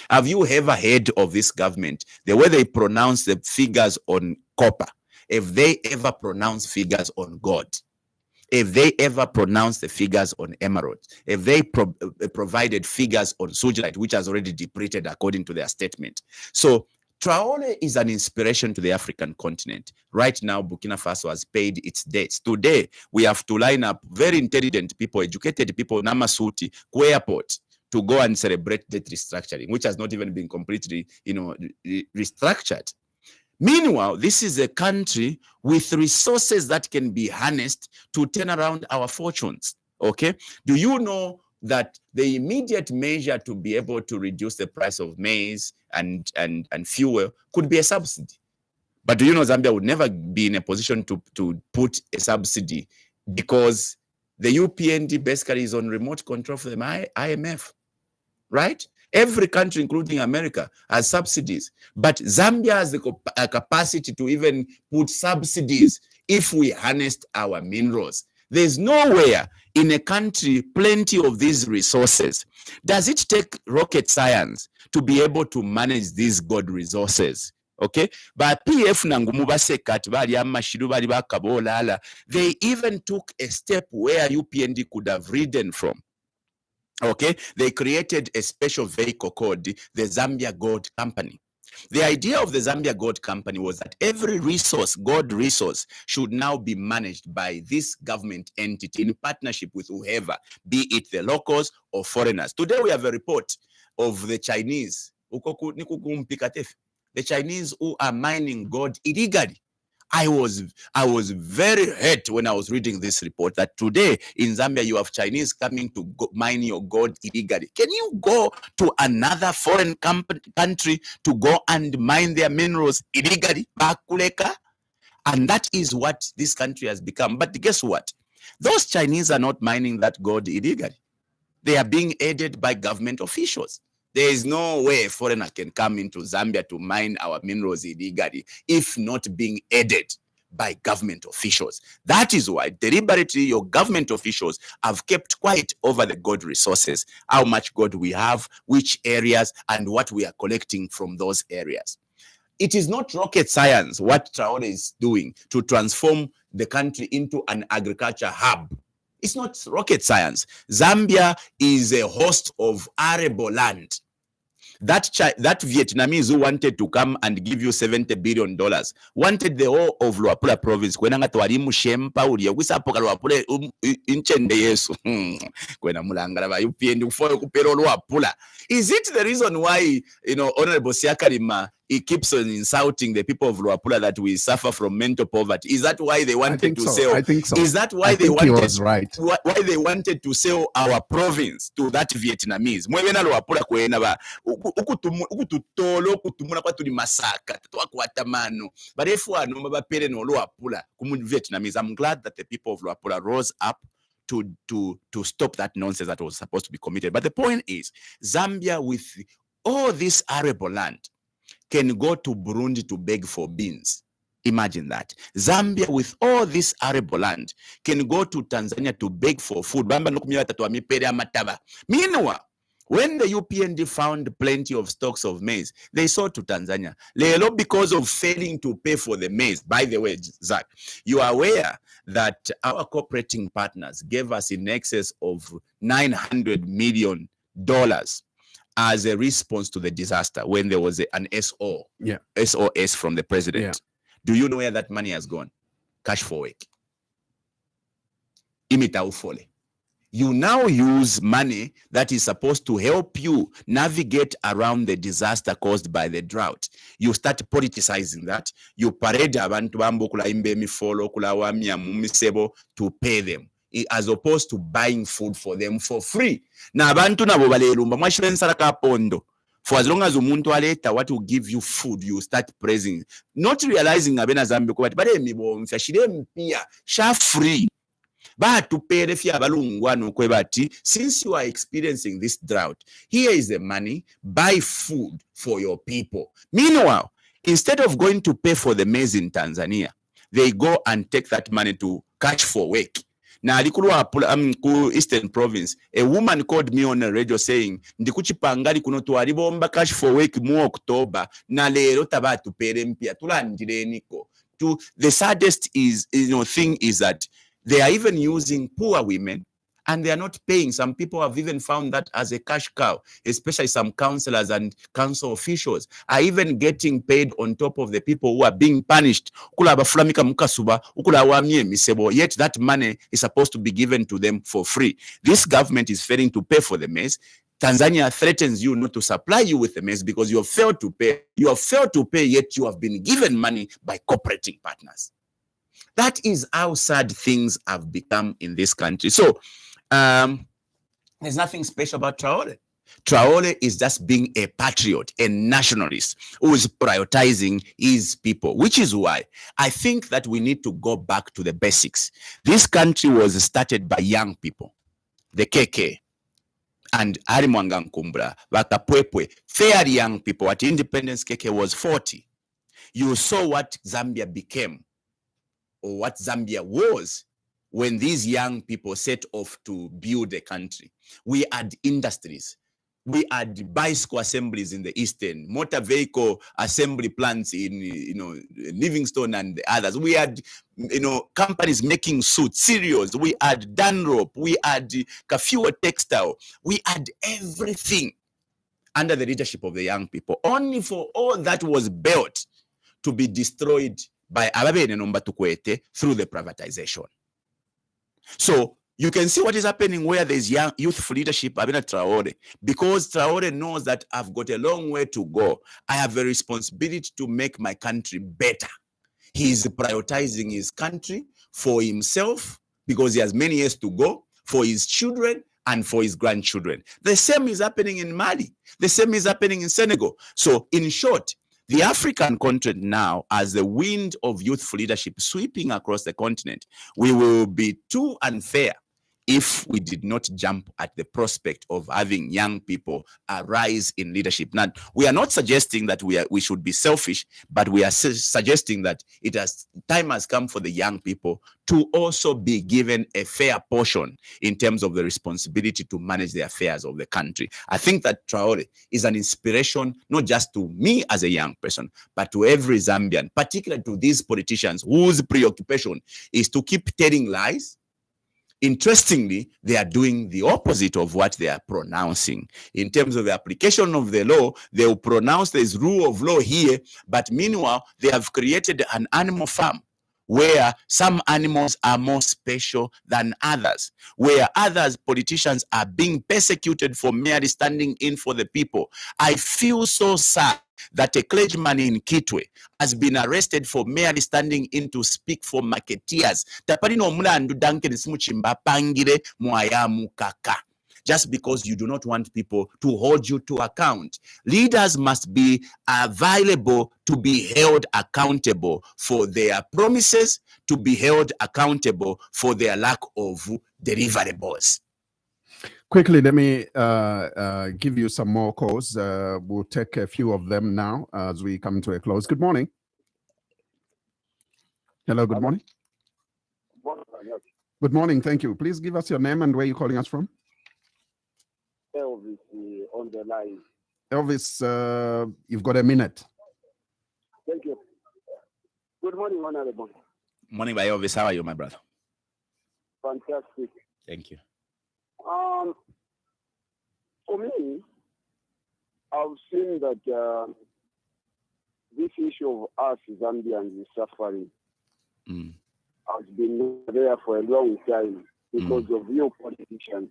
Speaker 2: Have you ever heard of this government, the way they pronounce the figures on copper? If they ever pronounce figures on gold, if they ever pronounce the figures on emeralds, if they provided figures on sujite, which has already depleted according to their statement. So Traore is an inspiration to the African continent. Right now, Burkina Faso has paid its debts. Today, we have to line up very intelligent people, educated people, Namasuti, airport, to go and celebrate debt restructuring, which has not even been completely, restructured. Meanwhile, this is a country with resources that can be harnessed to turn around our fortunes. Okay? Do you know that the immediate measure to be able to reduce the price of maize and fuel could be a subsidy? But do you know Zambia would never be in a position to put a subsidy because the UPND basically is on remote control for the IMF, right? Every country, including America, has subsidies. But Zambia has the capacity to even put subsidies if we harnessed our minerals. There's nowhere in a country plenty of these resources. Does it take rocket science to be able to manage these gold resources? Okay, but PF Nangumubasekat bali amashiru bali bakabolala, they even took a step where UPND could have ridden from. Okay, they created a special vehicle called the Zambia Gold Company. The idea of the Zambia Gold Company was that every resource, gold resource, should now be managed by this government entity in partnership with whoever, be it the locals or foreigners. Today we have a report of the Chinese, the Chinese who are mining gold illegally. I was very hurt when I was reading this report that today in Zambia you have Chinese coming to mine your gold illegally. Can you go to another foreign country to go and mine their minerals illegally? And that is what this country has become. But guess what? Those Chinese are not mining that gold illegally. They are being aided by government officials. There is no way a foreigner can come into Zambia to mine our minerals illegally if not being aided by government officials. That is why deliberately your government officials have kept quiet over the gold resources, how much gold we have, which areas, and what we are collecting from those areas. It is not rocket science what Traore is doing to transform the country into an agriculture hub. It's not rocket science. Zambia is a host of arable land. That Vietnamese who wanted to come and give you $70 billion wanted the whole of Luapula province. Kwenanga twalimu shempa ulia kusapoka Luapula inchende Yesu. Kwena mulangala ba UPND kufoyo kupero Luapula. Is it the reason why, Honorable Siakarima, he keeps on insulting the people of Luapula that we suffer from mental poverty? Is that why they wanted to sell? I think so. Is that why they wanted? Right. Why they wanted to sell our province to that Vietnamese? Mwena Luapula kwena ba ukututolo kutumuna kwa tuli masaka twakwata mano. But if we are no mabapere no Luapula kumu Vietnamese, I'm glad that the people of Luapula rose up to stop that nonsense that was supposed to be committed. But the point is, Zambia with all this arable land can go to Burundi to beg for beans. Imagine that. Zambia with all this arable land can go to Tanzania to beg for food. Meanwhile, when the UPND found plenty of stocks of maize, they sold to Tanzania. Lelo, because of failing to pay for the maize. By the way, Zach, you are aware that our cooperating partners gave us in excess of $900 million as a response to the disaster when there was an SOS from the president. Yeah. Do you know where that money has gone? Cash for work. Imita ufole. You now use money that is supposed to help you navigate around the disaster caused by the drought. You start politicizing that. You parade abantu bambo kula imbe mifolo kula wamia mumisebo to pay them, as opposed to buying food for them for free. Na abantu nabo balelumba mwashibensara ka pondo For as long as umuntu aleta what will give you food, you start praising, not realizing abena zambi ko but emibo mfya shirempia sha free. Since you are experiencing this drought, here is the money, buy food for your people. Meanwhile, instead of going to pay for the maize in Tanzania, they go and take that money to catch for work. Now, Eastern Province, a woman called me on the radio saying, "Ndikuchipangari kuno tuaribomba catch for work mu October na lero tabatu perempia tulandireniko." The saddest thing is that they are even using poor women and they are not paying. Some people have even found that as a cash cow, especially some councillors and council officials are even getting paid on top of the people who are being punished. Yet that money is supposed to be given to them for free. This government is failing to pay for the maize. Tanzania threatens you not to supply you with the maize because you have failed to pay. You have failed to pay, yet you have been given money by cooperating partners. That is how sad things have become in this country. So there's nothing special about Traore. Traore is just being a patriot, a nationalist who is prioritizing his people, which is why I think that we need to go back to the basics. This country was started by young people, the KK, and Harimwanga Nkumbra, Bakapwepwe, fairly young people. At independence, KK was 40. You saw what Zambia became, or what Zambia was, when these young people set off to build a country. We had industries. We had bicycle assemblies in the Eastern, motor vehicle assembly plants in Livingstone and the others. We had companies making suits, cereals. We had Dunlop. We had Kafua Textile. We had everything under the leadership of the young people. Only for all that was built to be destroyed by Ababene Nomba Tukwete through the privatization. So you can see what is happening where there's young youthful leadership, Abena Traore, because Traore knows that I've got a long way to go. I have a responsibility to make my country better. He's prioritizing his country for himself because he has many years to go, for his children and for his grandchildren. The same is happening in Mali. The same is happening in Senegal. So in short, the African continent now, as the wind of youthful leadership sweeping across the continent, we will be too unfair if we did not jump at the prospect of having young people arise in leadership. Now, we are not suggesting that we should be selfish, but we are suggesting that time has come for the young people to also be given a fair portion in terms of the responsibility to manage the affairs of the country. I think that Traore is an inspiration, not just to me as a young person, but to every Zambian, particularly to these politicians whose preoccupation is to keep telling lies. Interestingly, they are doing the opposite of what they are pronouncing. In terms of the application of the law, they will pronounce there's rule of law here, but meanwhile, they have created an animal farm where some animals are more special than others, where others politicians are being persecuted for merely standing in for the people. I feel so sad that a clergyman in Kito has been arrested for merely standing in to speak for marketeers. Just because you do not want people to hold you to account. Leaders must be available to be held accountable for their promises, to be held accountable for their lack of deliverables.
Speaker 1: Quickly, let me give you some more calls. We'll take a few of them now as we come to a close. Good morning. Hello, good morning. Good morning, thank you. Please give us your name and where you're calling us from.
Speaker 5: Elvis on the line.
Speaker 1: Elvis, you've got a minute.
Speaker 5: Thank you. Good morning, Honorable.
Speaker 2: Morning, by Elvis. How are you, my brother?
Speaker 5: Fantastic.
Speaker 2: Thank you.
Speaker 5: For me, I've seen that this issue of us Zambians is suffering has been there for a long time because of you politicians.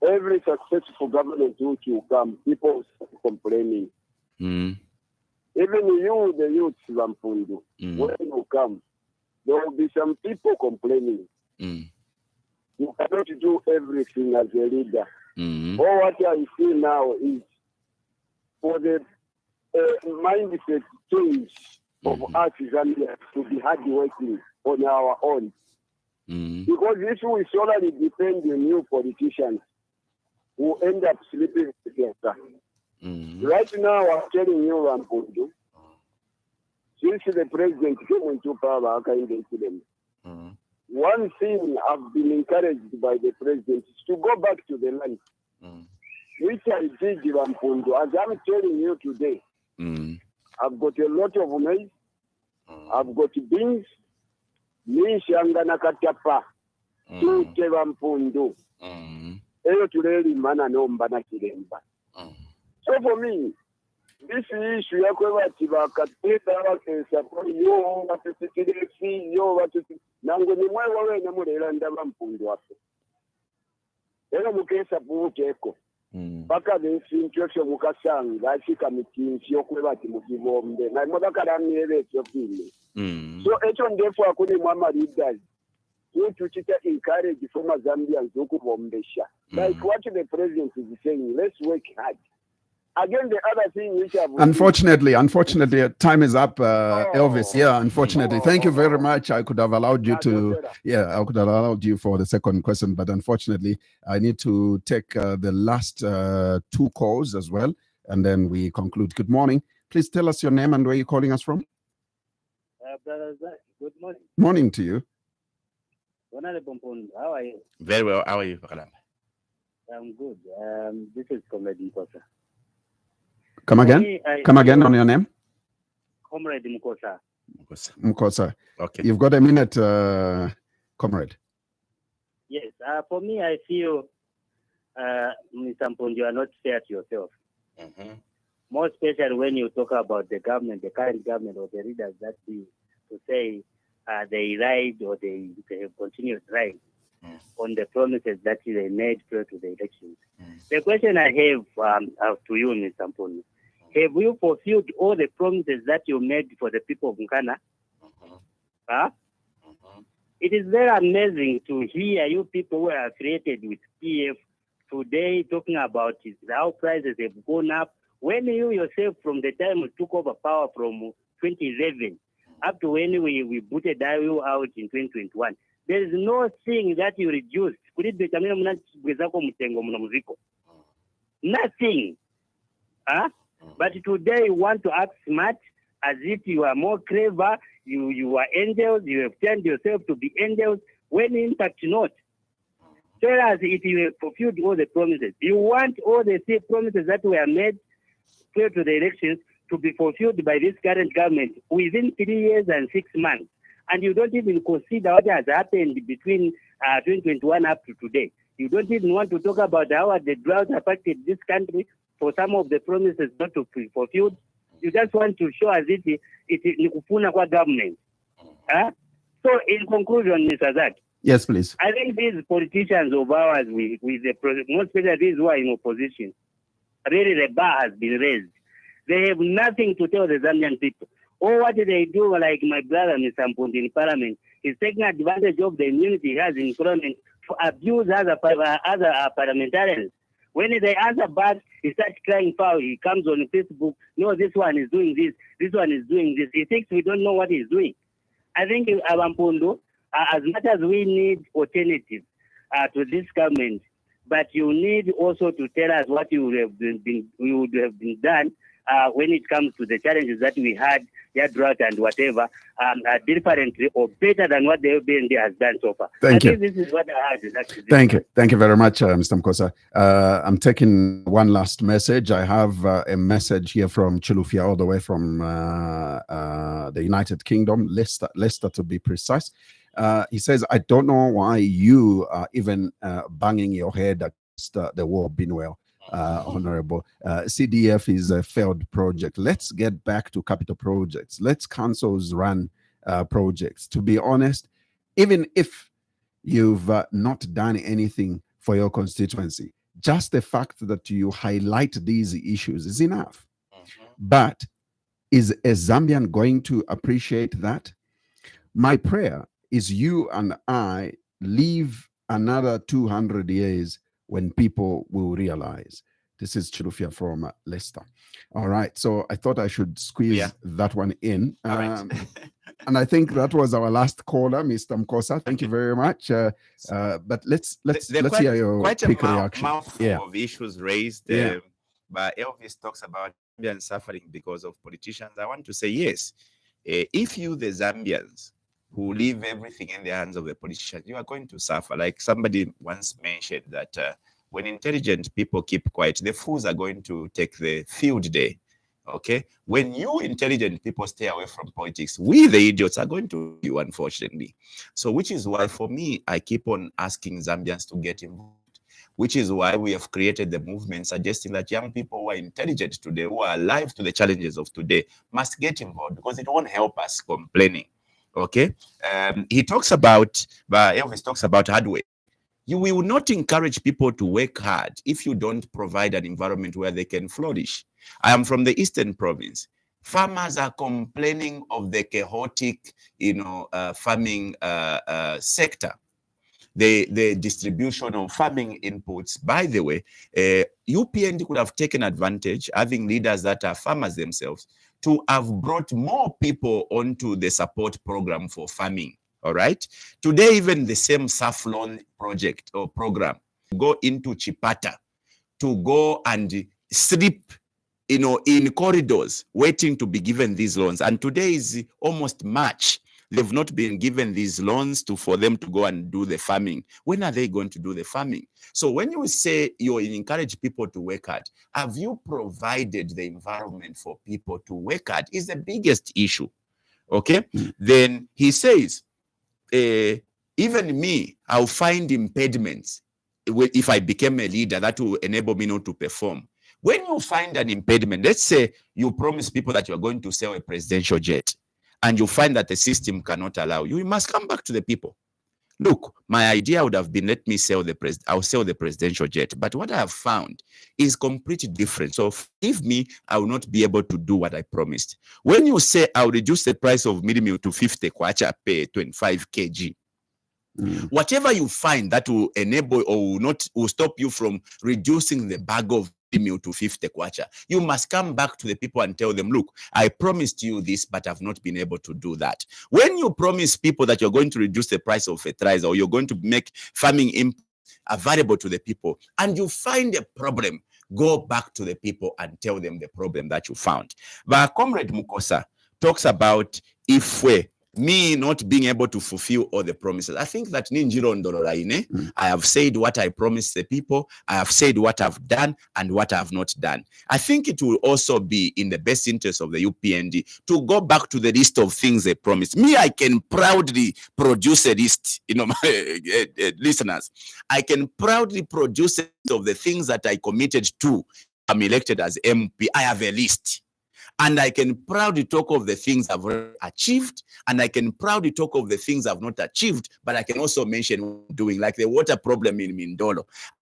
Speaker 5: Every successful government which you come, people start complaining. Even you, the youths, Mpundu, when you come, there will be some people complaining. You cannot do everything as a leader. All what I see now is
Speaker 7: for the mindset change of us Zambians to be hardworking on our own. Because this will solely depend on new politicians who end up sleeping together. Right now, I'm telling you, Mpundu, since the president came into power, one thing I've been encouraged by the president is to go back to the land, which I did, Mpundu. As I'm telling you today, I've got a lot of maize, I've got beans, Nkana katapa, Teva Mpundu, Eyo tureli mana nomba na kiremba. So for me, this issue ya kwa tibakateta wakesa kwa yo watusikiresi yo watusi nango ni mwe wawe na murela ndaba Mpundu hapo. Ero mukesa buukeko. Baka bensinchosho mukasanga ashika mitinsi yokwebati mukibombe na mwabakara myebesyo pili. So echo ndefu akuni mwama leaders to encourage former Zambians to kubombesha. Like what the president is saying, let's work hard. Again, the other thing which
Speaker 1: unfortunately, time is up, Elvis. Yeah, unfortunately. Thank you very much. I could have allowed you to, I could have allowed you for the second question, but unfortunately, I need to take the last two calls as well, and then we conclude. Good morning. Please tell us your name and where you're calling us from.
Speaker 8: Brother Zach, good morning.
Speaker 1: Morning to you.
Speaker 8: How are you?
Speaker 2: Very well. How are you?
Speaker 8: I'm good. This is Comrade Mkosa.
Speaker 1: Come again? Come again on your name?
Speaker 8: Comrade Mkosa.
Speaker 1: Mkosa.
Speaker 2: Okay.
Speaker 1: You've got a minute, Comrade.
Speaker 8: Yes. For me, I feel, Mr. Mpundu, you are not fair to yourself. More especially when you talk about the government, the current government, or the leaders that to say they lied or they have continued lying on the promises that they made prior to the elections. The question I have to you, Mr. Mpundu, have you fulfilled all the promises that you made for the people of Nkana? It is very amazing to hear you people who are affiliated with PF today talking about how prices have gone up. When you yourself, from the time you took over power from 2011 up to when we booted you out in 2021, there is no thing that you reduced. Nothing. But today you want to act smart as if you are more clever. You are angels. You have turned yourself to be angels when in fact not. Tell us if you have fulfilled all the promises. You want all the promises that were made prior to the elections to be fulfilled by this current government within 3 years and 6 months. And you don't even consider what has happened between 2021 up to today. You don't even want to talk about how the drought affected this country for some of the promises not to be fulfilled. You just want to show as if it is Nkufuna kwa government. So in conclusion, Mr. Zach.
Speaker 1: Yes, please.
Speaker 8: I think these politicians of ours, with the most especially these who are in opposition, really the bar has been raised. They have nothing to tell the Zambian people. Or what they do, like my brother, Mr. Mpundu, in Parliament, is taking advantage of the immunity he has in Parliament to abuse other parliamentarians. When they answer back, he starts crying foul. He comes on Facebook, no, this one is doing this one is doing this. He thinks we don't know what he's doing. I think, Mpundu, as much as we need alternatives to this government, but you need also to tell us what you would have been done when it comes to the challenges that we had, drought and whatever, differently or better than what the BND has done so far.
Speaker 1: Thank you.
Speaker 8: This is what I had.
Speaker 1: Thank you. Thank you very much, Mr. Mkosa. I'm taking one last message. I have a message here from Chilufia, all the way from the United Kingdom, Leicester to be precise. He says, I don't know why you are even banging your head against the war, Binwell. Honorable. CDF is a failed project. Let's get back to capital projects. Let's councils run projects. To be honest, even if you've not done anything for your constituency, just the fact that you highlight these issues is enough. But is a Zambian going to appreciate that? My prayer is you and I live another 200 years when people will realize This is Chilufia from Leicester. All right. So I thought I should squeeze that one in. And I think that was our last caller, Mr. Mkosa. Thank you very much. But let's hear your quick reaction.
Speaker 2: Of issues raised. But Elvis talks about Zambians suffering because of politicians. I want to say yes. If you, the Zambians, who leave everything in the hands of the politicians, you are going to suffer. Like somebody once mentioned that when intelligent people keep quiet, the fools are going to take the field day. Okay? When you intelligent people stay away from politics, we, the idiots, are going to you, unfortunately. So, which is why, for me, I keep on asking Zambians to get involved, which is why we have created the movement suggesting that young people who are intelligent today, who are alive to the challenges of today, must get involved because it won't help us complaining. Okay? Elvis talks about hard work. You will not encourage people to work hard if you don't provide an environment where they can flourish. I am from the Eastern Province. Farmers are complaining of the chaotic, farming sector. The distribution of farming inputs. By the way, UPND could have taken advantage, having leaders that are farmers themselves, to have brought more people onto the support program for farming. All right. Today, even the same SAF loan project or program go into Chipata to go and sleep, in corridors waiting to be given these loans. And today is almost March. They've not been given these loans for them to go and do the farming. When are they going to do the farming? So when you say you encourage people to work hard, have you provided the environment for people to work hard? Is the biggest issue. Okay. Then he says, even me, I'll find impediments if I became a leader that will enable me not to perform. When you find an impediment, let's say you promise people that you're going to sell a presidential jet and you find that the system cannot allow you, you must come back to the people. Look, my idea would have been, let me sell I'll sell the presidential jet. But what I have found is completely different. So forgive me, I will not be able to do what I promised. When you say I'll reduce the price of midi meal to 50 kwacha pay 25 kg, whatever you find that will enable or will stop you from reducing the bag of meal to 50 kwacha, you must come back to the people and tell them, look, I promised you this, but I've not been able to do that. When you promise people that you're going to reduce the price of fertilizer or you're going to make farming available to the people and you find a problem, go back to the people and tell them the problem that you found. But Comrade Mukosa talks about me not being able to fulfill all the promises. I think that I have said what I promised the people. I have said what I've done and what I have not done. I think it will also be in the best interest of the UPND to go back to the list of things they promised. Me, I can proudly produce a list, my listeners. I can proudly produce a list of the things that I committed to. I'm elected as MP. I have a list. And I can proudly talk of the things I've achieved, and I can proudly talk of the things I've not achieved, but I can also mention doing, like the water problem in Mindolo.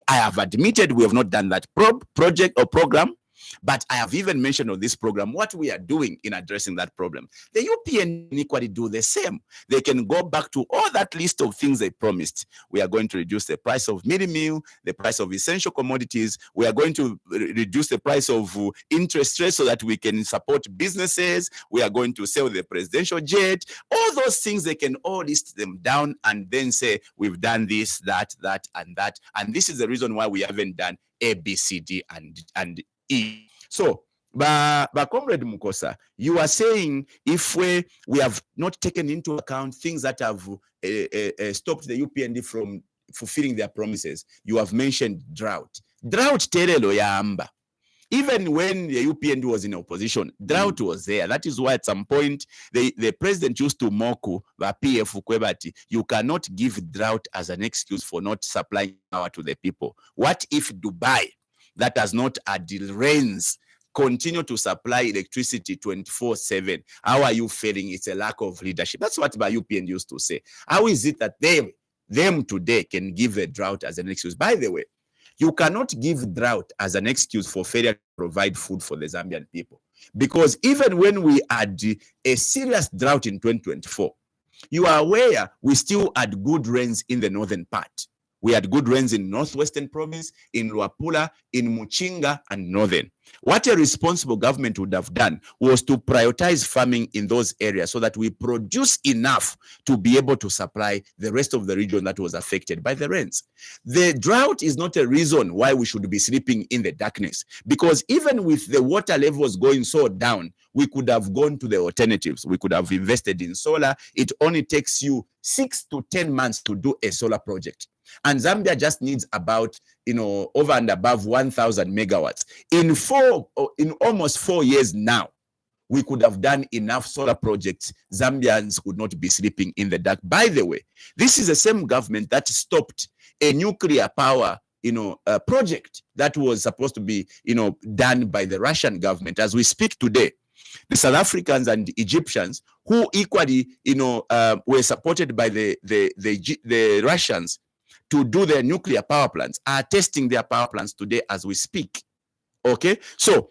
Speaker 2: I have admitted we have not done that project or program, but I have even mentioned on this program what we are doing in addressing that problem. The UPN equally do the same. They can go back to all that list of things they promised. We are going to reduce the price of midi meal, the price of essential commodities. We are going to reduce the price of interest rates so that we can support businesses. We are going to sell the presidential jet. All those things, they can all list them down and then say, we've done this, that, and that. And this is the reason why we haven't done A, B, C, D, and E. So, Comrade Mukosa, you are saying if we have not taken into account things that have stopped the UPND from fulfilling their promises, you have mentioned drought. Drought terelo ya amba. Even when the UPND was in opposition, drought was there. That is why at some point, the president used to mock the PF Kwebati. You cannot give drought as an excuse for not supplying power to the people. What if Dubai, that has not had rains, continue to supply electricity 24/7? How are you failing? It's a lack of leadership. That's what UPN used to say. How is it that them today can give a drought as an excuse? By the way, you cannot give drought as an excuse for failure to provide food for the Zambian people. Because even when we had a serious drought in 2024, you are aware we still had good rains in the northern part. You are aware we still had good rains in the northern part. And I can proudly talk of the things I've not achieved, but I can also mention doing, like the water problem in Mindolo. I have admitted we have not done that project or program, but I have even mentioned we have not done that We had good rains in Northwestern Province, in Luapula, in Muchinga, and Northern. What a responsible government would have done was to prioritize farming in those areas so that we produce enough to be able to supply the rest of the region that was affected by the rains. The drought is not a reason why we should be sleeping in the darkness, because even with the water levels going so down, we could have gone to the alternatives. We could have invested in solar. It only takes you 6 to 10 months to do a solar project. And Zambia just needs about, over and above 1,000 megawatts. In almost 4 years now, we could have done enough solar projects. Zambians would not be sleeping in the dark. By the way, this is the same government that stopped a nuclear power, project that was supposed to be, done by the Russian government. As we speak today, the South Africans and the Egyptians, who equally, were supported by the Russians to do their nuclear power plants, are testing their power plants today as we speak. Okay, so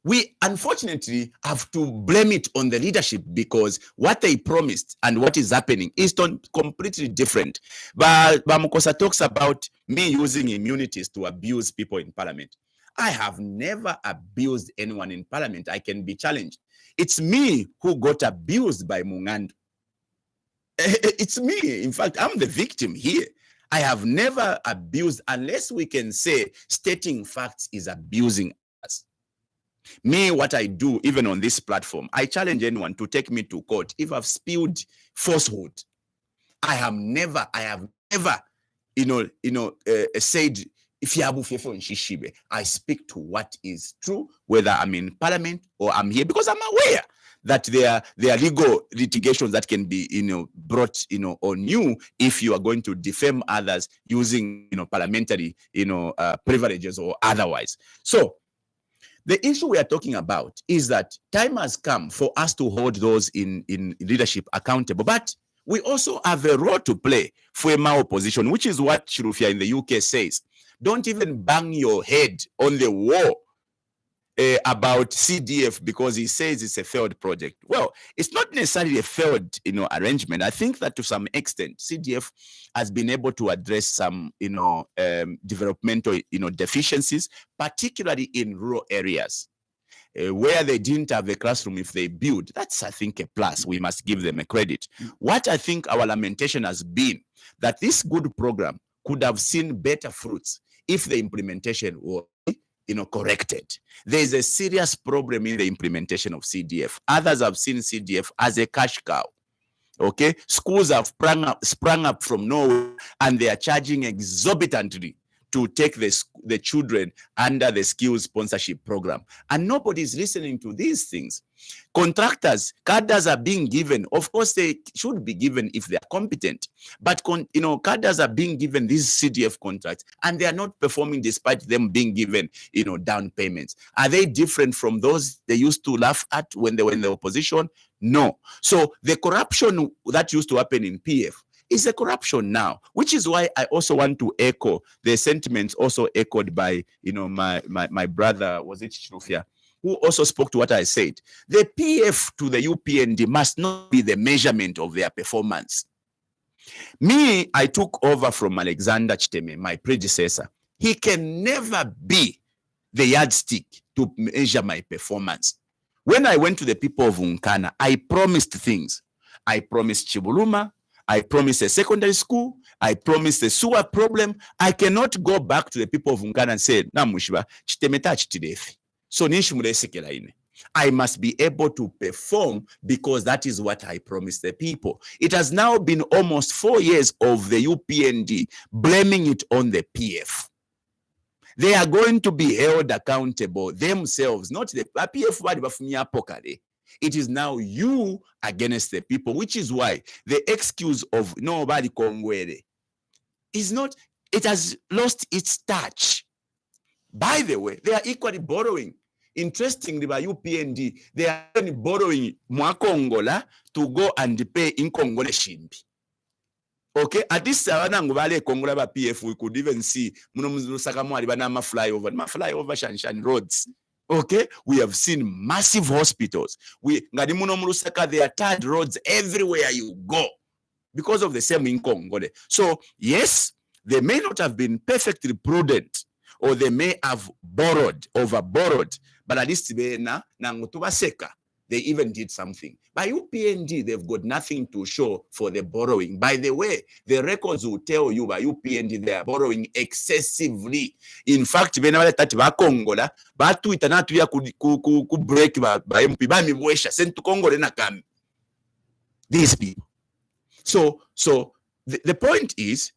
Speaker 2: we unfortunately have to blame it on the leadership, because what they promised and what is happening is completely different. But Bamukosa talks about me using immunities to abuse people in parliament. I have never abused anyone in parliament. I can be challenged. It's me who got abused by Mungandu. It's me. In fact, I'm the victim here. I have never abused, unless we can say stating facts is abusing us. Me, what I do, even on this platform, I challenge anyone to take me to court if I've spilled falsehood. I have never, said, I speak to what is true, whether I'm in parliament or I'm here, because I'm aware that there are legal litigations that can be, brought, on you if you are going to defame others using, parliamentary, privileges or otherwise. So the issue we are talking about is that time has come for us to hold those in leadership accountable, but we also have a role to play for a opposition, which is what Shirufia in the UK says. Don't even bang your head on the wall about CDF because he says it's a failed project. Well, it's not necessarily a failed, arrangement. I think that to some extent, CDF has been able to address some, developmental, deficiencies, particularly in rural areas. Where they didn't have a classroom, if they build, that's, I think, a plus. We must give them a credit. What I think our lamentation has been that this good program could have seen better fruits if the implementation was, corrected. There is a serious problem in the implementation of CDF. Others have seen CDF as a cash cow. Okay, schools have sprung up from nowhere, and they are charging exorbitantly to take the children under the skills sponsorship program. And nobody is listening to these things. Contractors, cadres are being given. Of course, they should be given if they are competent. But, cadres are being given these CDF contracts, and they are not performing despite them being given, down payments. Are they different from those they used to laugh at when they were in the opposition? No. So the corruption that used to happen in PF is a corruption now, which is why I also want to echo the sentiments also echoed by, my brother, was it Shirufia, who also spoke to what I said. The PF to the UPND must not be the measurement of their performance. Me, I took over from Alexander Chiteme, my predecessor. He can never be the yardstick to measure my performance. When I went to the people of Nkana, I promised things. I promised Chibuluma. I promised a secondary school. I promised a sewer problem. I cannot go back to the people of Nkana and say, so I must be able to perform, because that is what I promised the people. It has now been almost 4 years of the UPND blaming it on the PF. They are going to be held accountable themselves, not the PF. It is now you against the people, which is why the excuse of nobody Kongwere is not, it has lost its touch. By the way, they are equally borrowing. Interestingly, by UPND, they are borrowing Mwakongola to go and pay in Kongole Shimbi. Okay, at this Savanangwale Kongola PF, we could even see Munomusakamwari Banama flyover Shanshan roads. Okay, we have seen massive hospitals. They are tarred roads everywhere you go because of the same in Congo. So yes, They may not have been perfectly prudent, or they may have overborrowed, but at least they even did something. By UPND, they've got nothing to show for the borrowing. By the way, the records will tell you by UPND they are borrowing excessively. In fact, break these people. So the point is,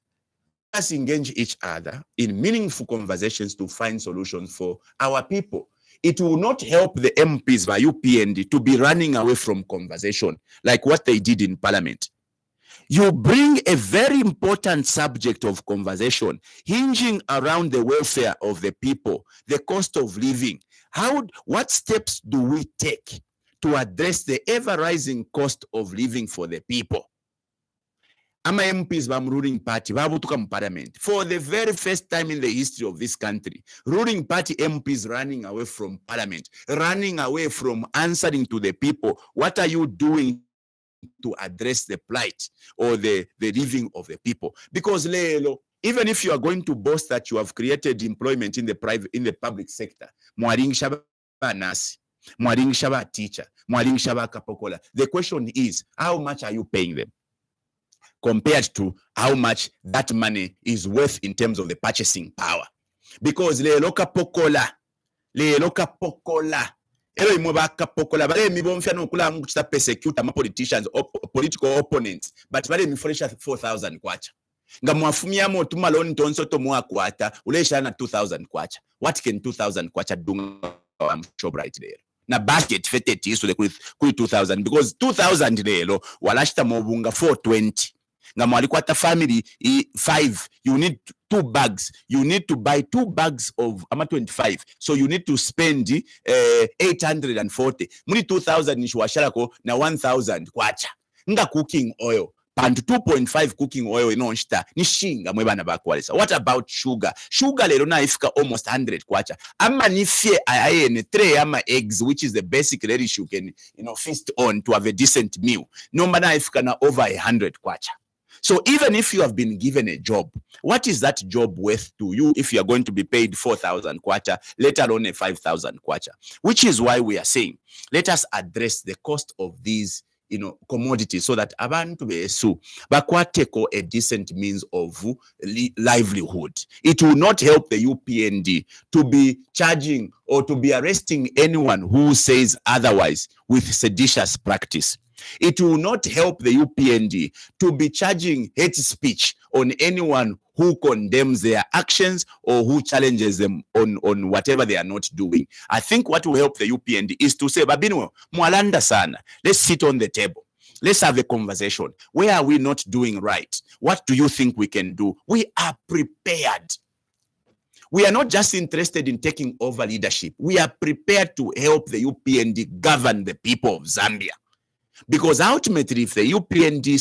Speaker 2: let's engage each other in meaningful conversations to find solutions for our people. It will not help the MPs by UPND to be running away from conversation like what they did in Parliament. You bring a very important subject of conversation hinging around the welfare of the people, the cost of living. What steps do we take to address the ever-rising cost of living for the people? Ama MPs bam ruling party babutuka mu parliament for the very first time in the history of this country. Ruling party MPs running away from parliament, running away from answering to the people. What are you doing to address the plight or the living of the people? Because even if you are going to boast that you have created employment in the public sector, mwaling shaba nasi, mwaling shaba teacher, mwaling shaba kapokola. The question is, how much are you paying them compared to how much that money is worth in terms of the purchasing power? Because lelo kapokola ero imwe kapokola bale mibomfya no kula mkuchita persecute ama politicians political opponents, but bale miforesha 4,000 kwacha nga mwafumia mo tumaloni tonso to mwakwata ulesha na 2,000 kwacha. What can 2,000 kwacha do? I'm sure right there na basket feteti so kuri 2,000, because 2,000 lelo walashita mobunga 420 nga mwalikwata family 5, you need 2 bags. You need to buy 2 bags of 25, so you need to spend 840 muni 2,000 nishwasharako na 1,000 kwacha nga cooking oil and 2.5 cooking oil inonshita nishinga mwebana bakwalisa. What about sugar? Sugar lero na ifika almost 100 kwacha. Ama nifye ayene 3 ama eggs, which is the basic relish you can feast on to have a decent meal. No mana ifika na over 100 kwacha. So even if you have been given a job, what is that job worth to you if you are going to be paid 4,000 kwacha, let alone a 5,000 kwacha? Which is why we are saying, let us address the cost of these commodities so that abantu besu bakwateko a decent means of livelihood. It will not help the UPND to be charging or to be arresting anyone who says otherwise with seditious practice. It will not help the UPND to be charging hate speech on anyone who condemns their actions or who challenges them on whatever they are not doing. I think what will help the UPND is to say, Binwell, mwalanda sana. Let's sit on the table. Let's have a conversation. Where are we not doing right? What do you think we can do? We are prepared. We are not just interested in taking over leadership. We are prepared to help the UPND govern the people of Zambia. Because ultimately, if the UPND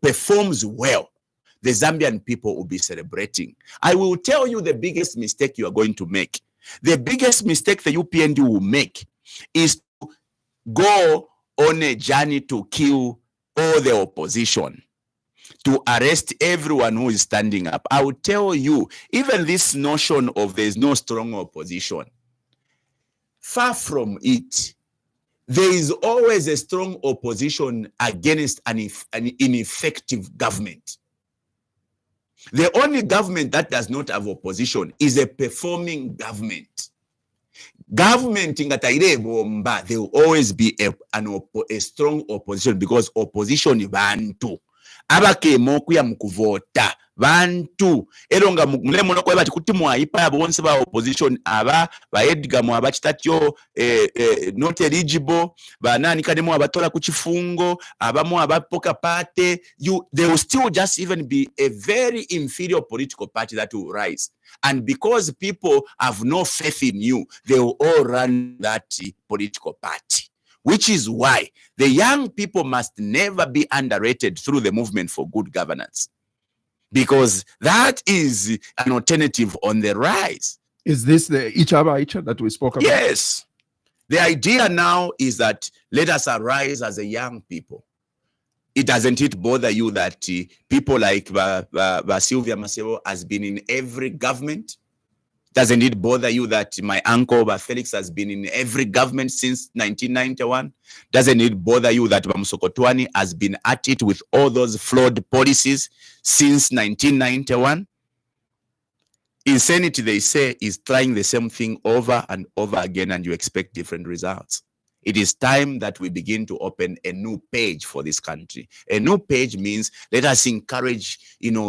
Speaker 2: performs well, the Zambian people will be celebrating. I will tell you the biggest mistake you are going to make. The biggest mistake the UPND will make is to go on a journey to kill all the opposition, to arrest everyone who is standing up. I will tell you, even this notion of there is no strong opposition, far from it. There is always a strong opposition against an ineffective government. The only government that does not have opposition is a performing government. Government in Bomba, there will always be a strong opposition, because opposition is bantu. Abake mokuya mkuvota bantu eronga mulemo no kweba tikuti mwaipa ya bonse ba opposition aba ba Edgar mu abachitatyo not eligible ba nani kademo abatola ku kifungo abamu abapoka pate. There will still just even be a very inferior political party that will rise, and because people have no faith in you, they will all run that political party. Which is why the young people must never be underrated through the movement for good governance, because that is an alternative on the rise.
Speaker 1: Is this the Ichaba that we spoke about?
Speaker 2: Yes. The idea now is that let us arise as a young people Doesn't it bother you that people like Sylvia Masebo has been in every government? Doesn't it bother you that my uncle Felix has been in every government since 1991? Doesn't it bother you that Bamsokotwani has been at it with all those flawed policies since 1991? Insanity, they say, is trying the same thing over and over again, and you expect different results. It is time that we begin to open a new page for this country. A new page means let us encourage,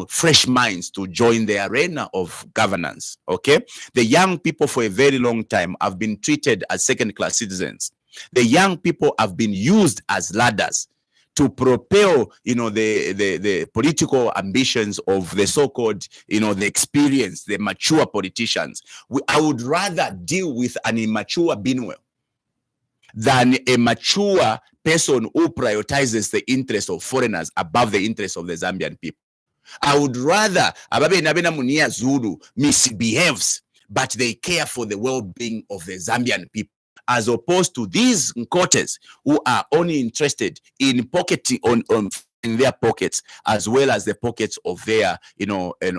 Speaker 2: fresh minds to join the arena of governance, okay? The young people for a very long time have been treated as second-class citizens. The young people have been used as ladders to propel, the political ambitions of the so-called, the experienced, the mature politicians. I would rather deal with an immature Binwell than a mature person who prioritizes the interests of foreigners above the interests of the Zambian people. I would rather Ababe Nabena Munia Zulu misbehaves, but they care for the well-being of the Zambian people, as opposed to these Nkotes who are only interested in pocketing in their pockets, as well as the pockets of their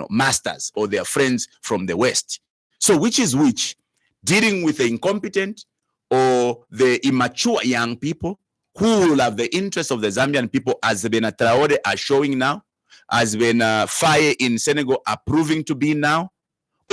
Speaker 2: masters or their friends from the West. So which is which? Dealing with the incompetent or the immature young people who will have the interests of the Zambian people, as Bena Traore are showing now, as Bena Faye in Senegal are proving to be now?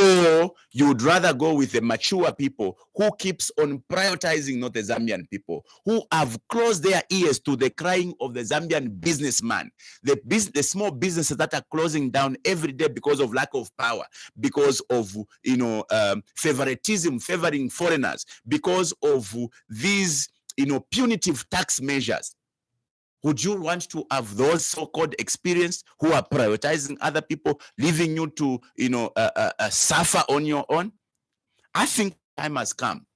Speaker 2: Or you would rather go with the mature people who keeps on prioritizing not the Zambian people, who have closed their ears to the crying of the Zambian businessman, the small businesses that are closing down every day because of lack of power, because of favoritism favoring foreigners, because of these punitive tax measures. Would you want to have those so-called experienced who are prioritizing other people, leaving you to, suffer on your own? I think time has come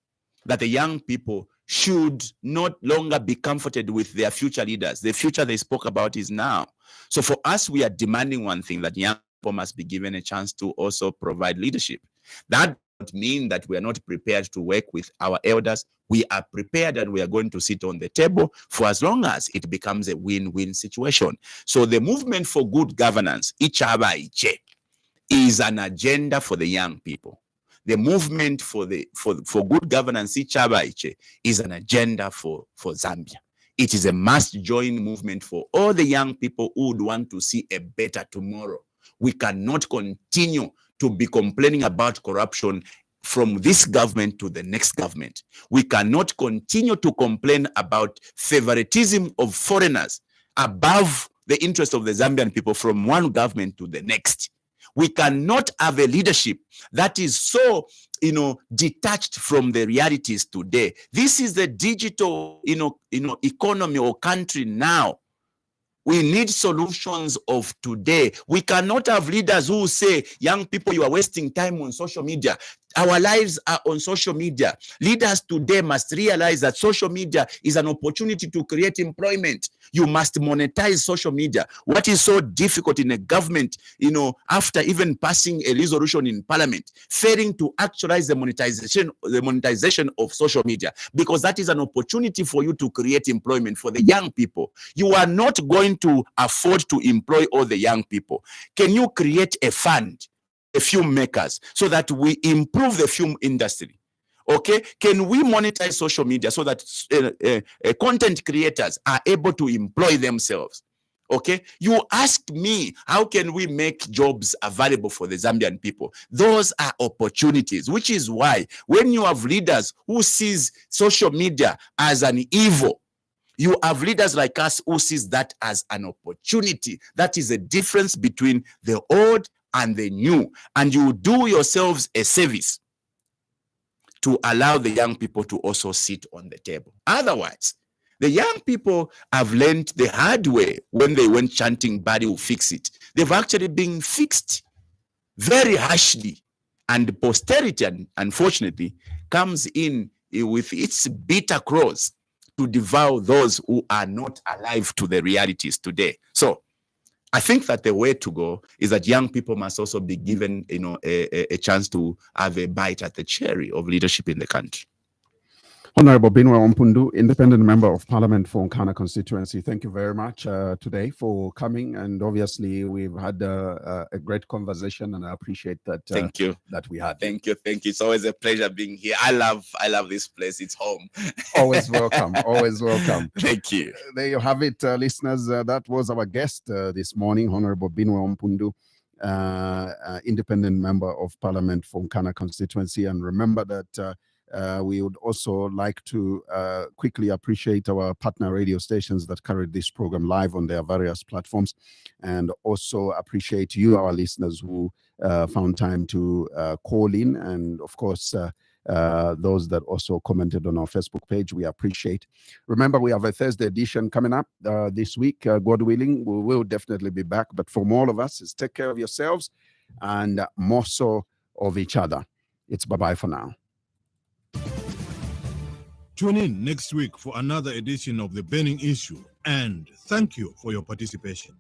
Speaker 2: that the young people should not longer be comforted with their future leaders. The future they spoke about is now. So for us, we are demanding one thing, that young people must be given a chance to also provide leadership. That doesn't mean that we are not prepared to work with our elders. We are prepared and we are going to sit on the table for as long as it becomes a win-win situation. So the movement for good governance, Ichaba Iche, is an agenda for the young people. The movement for good governance, Ichaba Iche, is an agenda for Zambia. It is a must-join movement for all the young people who would want to see a better tomorrow. We cannot continue to be complaining about corruption from this government to the next government. We cannot continue to complain about favoritism of foreigners above the interest of the Zambian people from one government to the next. We cannot have a leadership that is so, detached from the realities today. This is the digital, economy or country now. We need solutions of today. We cannot have leaders who say, young people, you are wasting time on social media. Our lives are on social media. Leaders today must realize that social media is an opportunity to create employment. You must monetize social media. What is so difficult in a government, after even passing a resolution in parliament, failing to actualize the monetization of social media, because that is an opportunity for you to create employment for the young people. You are not going to afford to employ all the young people. Can you create a fund, a film makers, so that we improve the film industry? Okay, can we monetize social media so that content creators are able to employ themselves? Okay, you asked me, how can we make jobs available for the Zambian people? Those are opportunities, which is why when you have leaders who sees social media as an evil, you have leaders like us who sees that as an opportunity. That is the difference between the old and the new. And you do yourselves a service to allow the young people to also sit on the table. Otherwise, the young people have learned the hard way when they went chanting, "Body will fix it." They've actually been fixed very harshly. And posterity, unfortunately, comes in with its bitter claws to devour those who are not alive to the realities today. So I think that the way to go is that young people must also be given, a chance to have a bite at the cherry of leadership in the country.
Speaker 1: Honorable Binwell Mpundu, independent member of Parliament for Nkana Constituency. Thank you very much today for coming. And obviously, we've had a great conversation, and I appreciate that.
Speaker 2: Thank you.
Speaker 1: That we had.
Speaker 2: Thank you. It's always a pleasure being here. I love this place. It's home.
Speaker 1: Always welcome. Always welcome.
Speaker 2: Thank you.
Speaker 1: There you have it, listeners. That was our guest this morning, Honorable Binwell Mpundu, independent member of Parliament for Nkana Constituency. And remember that we would also like to quickly appreciate our partner radio stations that carried this program live on their various platforms, and also appreciate you, our listeners, who found time to call in, and of course those that also commented on our Facebook page. We appreciate. Remember, we have a Thursday edition coming up this week. God willing, we will definitely be back. But from all of us, is take care of yourselves and more so of each other. It's bye-bye for now.
Speaker 9: Tune in next week for another edition of The Burning Issue, and thank you for your participation.